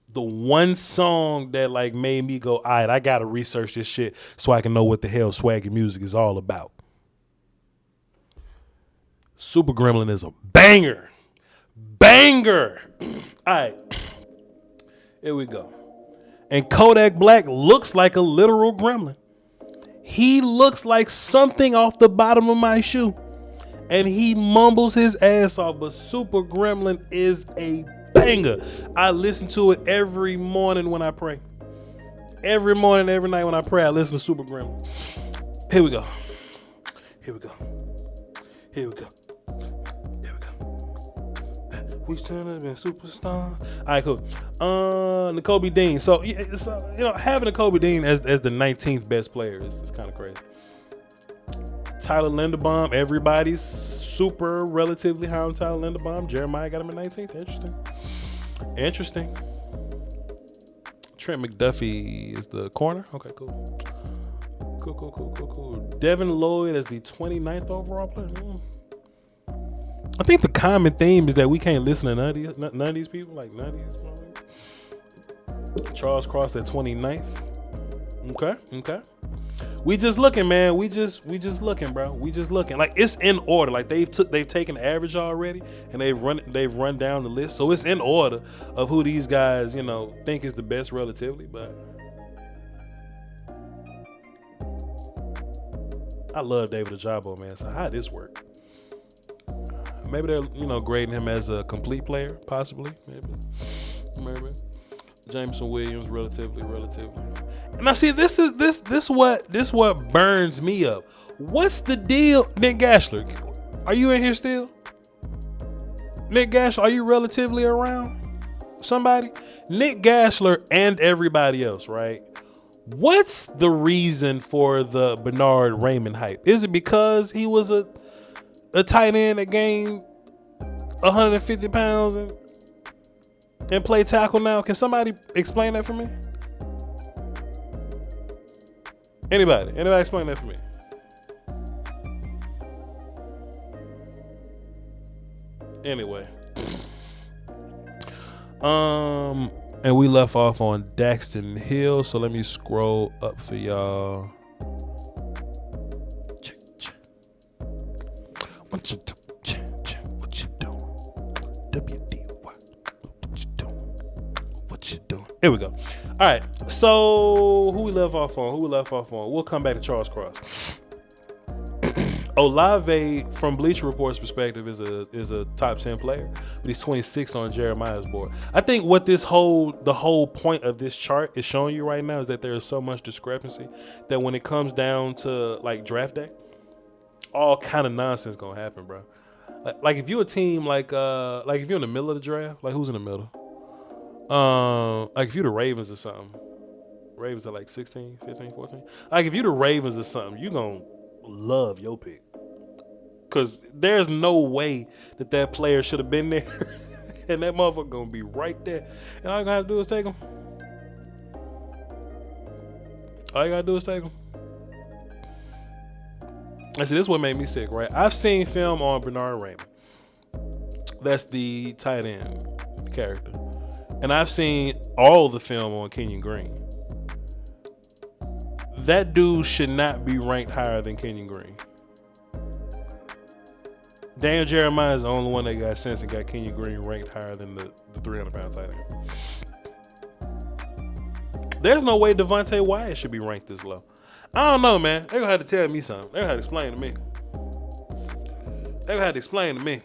the one song that like made me go, all right, I gotta research this shit so I can know what the hell swaggy music is all about. Super Gremlin is a banger. All right, here we go. And Kodak Black looks like a literal gremlin. He looks like something off the bottom of my shoe. And he mumbles his ass off, but Super Gremlin is a banger. I listen to it every morning when I pray. Every morning, every night when I pray, I listen to Super Gremlin. Here we go. We should have been superstar. All right, cool. Nakobe Dean. So having Nakobe Dean as the 19th best player is kind of crazy. Tyler Linderbaum. Everybody's super relatively high on Tyler Linderbaum. Jeremiah got him at 19th. Interesting. Trent McDuffie is the corner. Okay, cool. Devin Lloyd as the 29th overall player. I think the common theme is that we can't listen to none of these people, like none of these. Charles Cross at 29th. Okay. We just looking, man. We just looking, bro. We just looking. Like it's in order. Like they've taken the average already, and they've run down the list. So it's in order of who these guys, think is the best relatively. But I love David Ojabo, man. So how this work? Maybe they're grading him as a complete player, possibly. Maybe. Jameson Williams, relatively. Now see, this what burns me up. What's the deal, Nick Gashler? Are you in here still? Nick Gashler, are you relatively around? Somebody? Nick Gashler and everybody else, right? What's the reason for the Bernard Raymond hype? Is it because he was a tight end that gained 150 pounds and play tackle now? Can somebody explain that for me? Anybody explain that for me? Anyway. And we left off on Daxton Hill, so let me scroll up for y'all. What you doing? WD, what you doing? Here we go. All right, so who we left off on? We'll come back to Charles Cross. Olave, from Bleacher Report's perspective, is a top 10 player, but he's 26 on Jeremiah's board. I think what the whole point of this chart is showing you right now is that there is so much discrepancy that when it comes down to like draft day, all kind of nonsense gonna happen, bro. Like if you're a team like if you're in the middle of the draft, like who's in the middle? Like if you're the Ravens or something. Ravens are like 16, 15, 14. Like if you're the Ravens or something, you gonna love your pick. Cause there's no way that player should have been there. And that motherfucker gonna be right there. And all you gotta do is take him. And see, this is what made me sick, right? I've seen film on Bernard Raymond. That's the tight end character. And I've seen all the film on Kenyon Green. That dude should not be ranked higher than Kenyon Green. Daniel Jeremiah is the only one that got sense and got Kenyon Green ranked higher than the 300-pound tight end. There's no way Devontae Wyatt should be ranked this low. I don't know, man. They're going to have to tell me something. They're going to have to explain to me.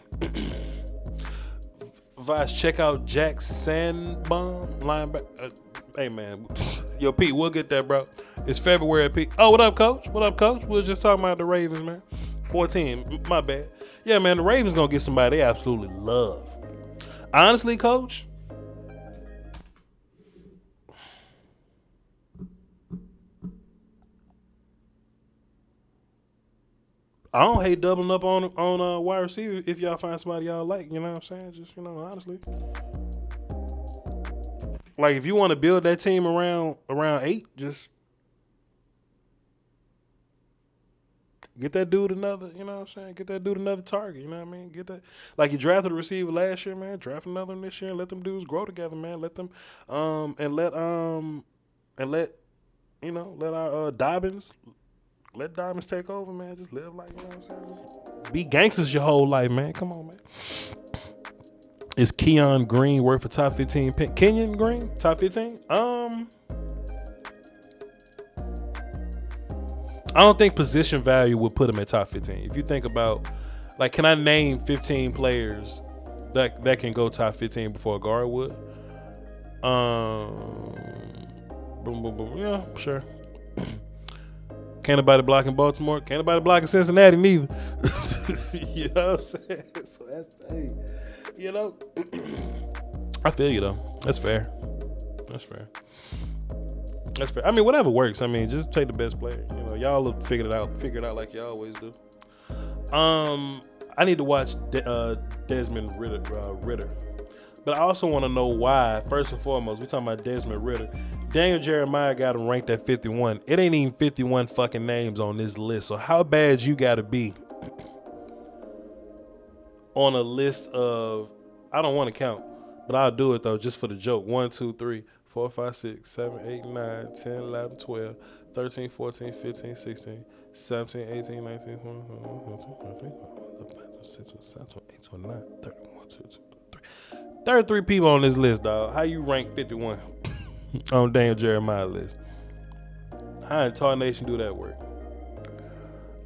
Voch, check out Jack Sandbaum, linebacker. Hey, man. Yo, Pete, we'll get that, bro. It's February, Pete. Oh, what up, Coach? We was just talking about the Ravens, man. 14, my bad. Yeah, man, the Ravens going to get somebody they absolutely love. Honestly, Coach, I don't hate doubling up on wide receiver if y'all find somebody y'all like. You know what I'm saying? Just, honestly. Like, if you want to build that team around 8, just get that dude another, you know what I'm saying? Get that dude another target, you know what I mean? Get that. Like, you drafted a receiver last year, man. Draft another one this year and let them dudes grow together, man. Let them, let our Dobbins. Let Dobbins take over, man. Just live like, you know what I'm saying? Just be gangsters your whole life, man. Come on, man. Is Keon Green worth a top 15 pick? Kenyon Green, top 15? I don't think position value would put him at top 15. If you think about, like, can I name 15 players that can go top 15 before a guard would? Boom, boom, boom. Yeah, sure. Can't nobody block in Baltimore. Can't nobody block in Cincinnati neither. You know what I'm saying? So that's, hey, I feel you though. That's fair. I mean, whatever works. I mean, just take the best player. Y'all will figure it out like you always do. I need to watch Desmond Ritter. But I also want to know why. First and foremost, we're talking about Desmond Ritter. Daniel Jeremiah got him ranked at 51. It ain't even 51 fucking names on this list. So how bad you got to be on a list of, I don't want to count, but I'll do it though, just for the joke. 1, 2, 3, 4, 5, 6, 7, 8, 9, 10, 11, 12, 13, 14, 15, 16, 17, 18, 19, 20, 21, 33 people on this list, dog. How you rank 51 on Daniel Jeremiah list? How in tarnation do that work?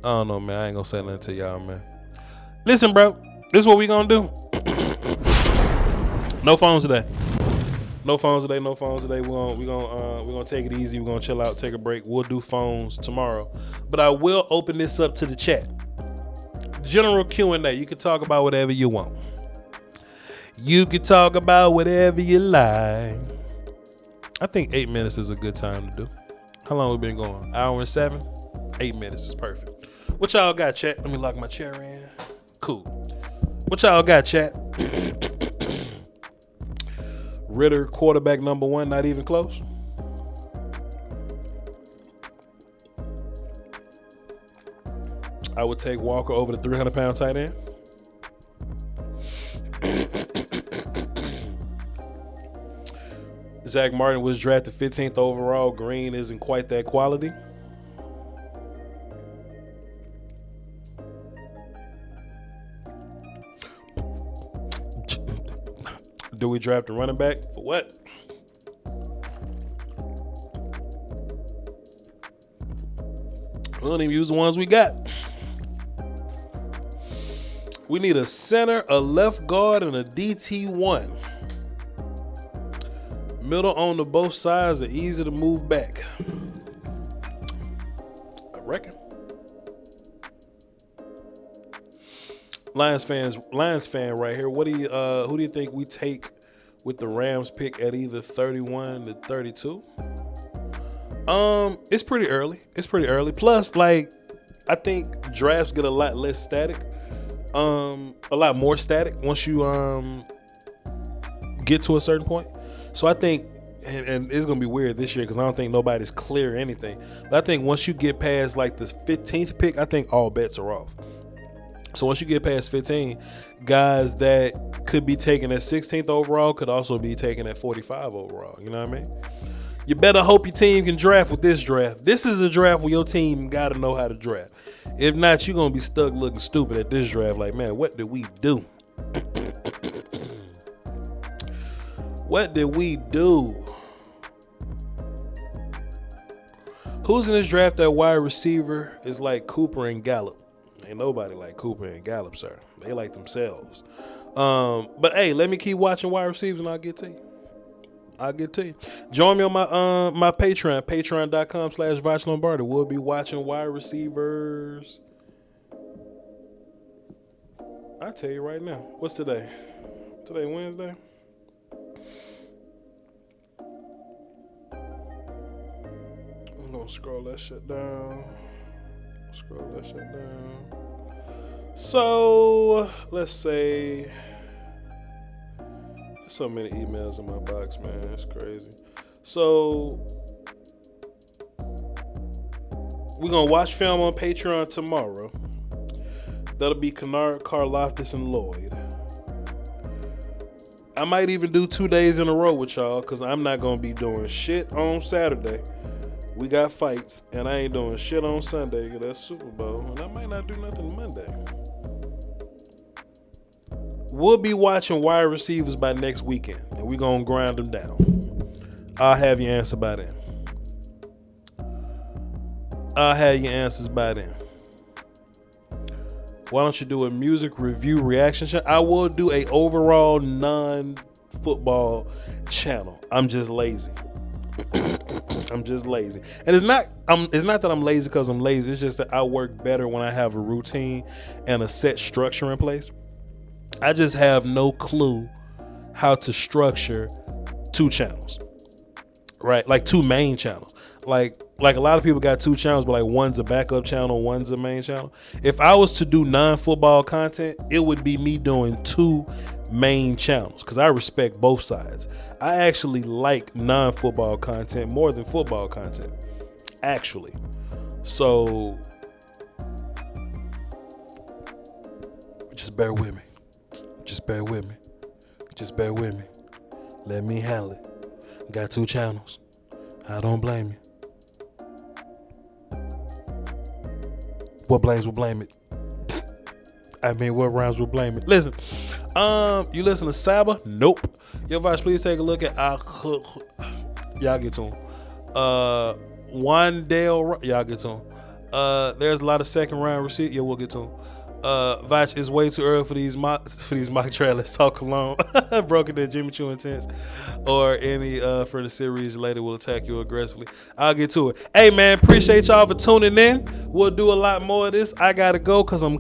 I don't know, man. I ain't gonna say nothing to y'all, man. Listen, bro. This is what we gonna do. No phones today. No phones today. No phones today. We're gonna take it easy. We're gonna chill out, take a break. We'll do phones tomorrow. But I will open this up to the chat. General Q&A. You can talk about whatever you want. You can talk about whatever you like. I think 8 minutes is a good time to do. How long we been going? Hour and 7? 8 minutes is perfect. What y'all got, chat? Let me lock my chair in. Cool. What y'all got, chat? Ritter, quarterback number 1, not even close. I would take Walker over the 300-pound tight end. Zach Martin was drafted 15th overall. Green isn't quite that quality. Do we draft a running back? For what? We don't even use the ones we got. We need a center, a left guard, and a DT1. Middle on to both sides are easy to move back. I reckon. Lions fan right here. What do you who do you think we take with the Rams pick at either 31 to 32? It's pretty early. Plus, like, I think drafts get a lot less static. A lot more static once you get to a certain point. So I think, and it's gonna be weird this year because I don't think nobody's clear anything. But I think once you get past like the 15th pick, I think all bets are off. So once you get past 15, guys that could be taken at 16th overall could also be taken at 45 overall. You know what I mean? You better hope your team can draft with this draft. This is a draft where your team got to know how to draft. If not, you're going to be stuck looking stupid at this draft. Like, man, what did we do? What did we do? Who's in this draft that wide receiver is like Cooper and Gallup? Ain't nobody like Cooper and Gallup, sir. They like themselves. But hey, let me keep watching wide receivers and I'll get to you. Join me on my Patreon, patreon.com/vochlombardi. We'll be watching wide receivers. I'll tell you right now. What's today? Today Wednesday? I'm going to scroll that shit down. So, let's say, so many emails in my box, man. It's crazy. So, we're going to watch film on Patreon tomorrow. That'll be Kennard, Karlaftis, and Lloyd. I might even do 2 days in a row with y'all because I'm not going to be doing shit on Saturday. We got fights, and I ain't doing shit on Sunday because that's Super Bowl, and I might not do nothing Monday. We'll be watching wide receivers by next weekend, and we're going to grind them down. I'll have your answer by then. I'll have your answers by then. Why don't you do a music review reaction channel? I will do a overall non-football channel. I'm just lazy. I'm just lazy. And it's not that I'm lazy because I'm lazy. It's just that I work better when I have a routine and a set structure in place. I just have no clue how to structure 2 channels. Right? Like 2 main channels. Like a lot of people got 2 channels, but like one's a backup channel, one's a main channel. If I was to do non-football content, it would be me doing 2 main channels because I respect both sides. I actually like non-football content more than football content, actually. So just bear with me. Let me handle it. Got 2 channels. I don't blame you. What blames will blame it. I mean, what rhymes will blame it. Listen, you listen to Saba? Nope. Yo, Voch, please take a look at y'all get to him. Wandale, y'all get to him. There's a lot of second round receipt. Yeah, we'll get to him. Voch, it's way too early for these mock trailers. Talk alone. Broken than Jimmy Choo Intense. Or any for the series later will attack you aggressively. I'll get to it. Hey man, appreciate y'all for tuning in. We'll do a lot more of this. I gotta go because I'm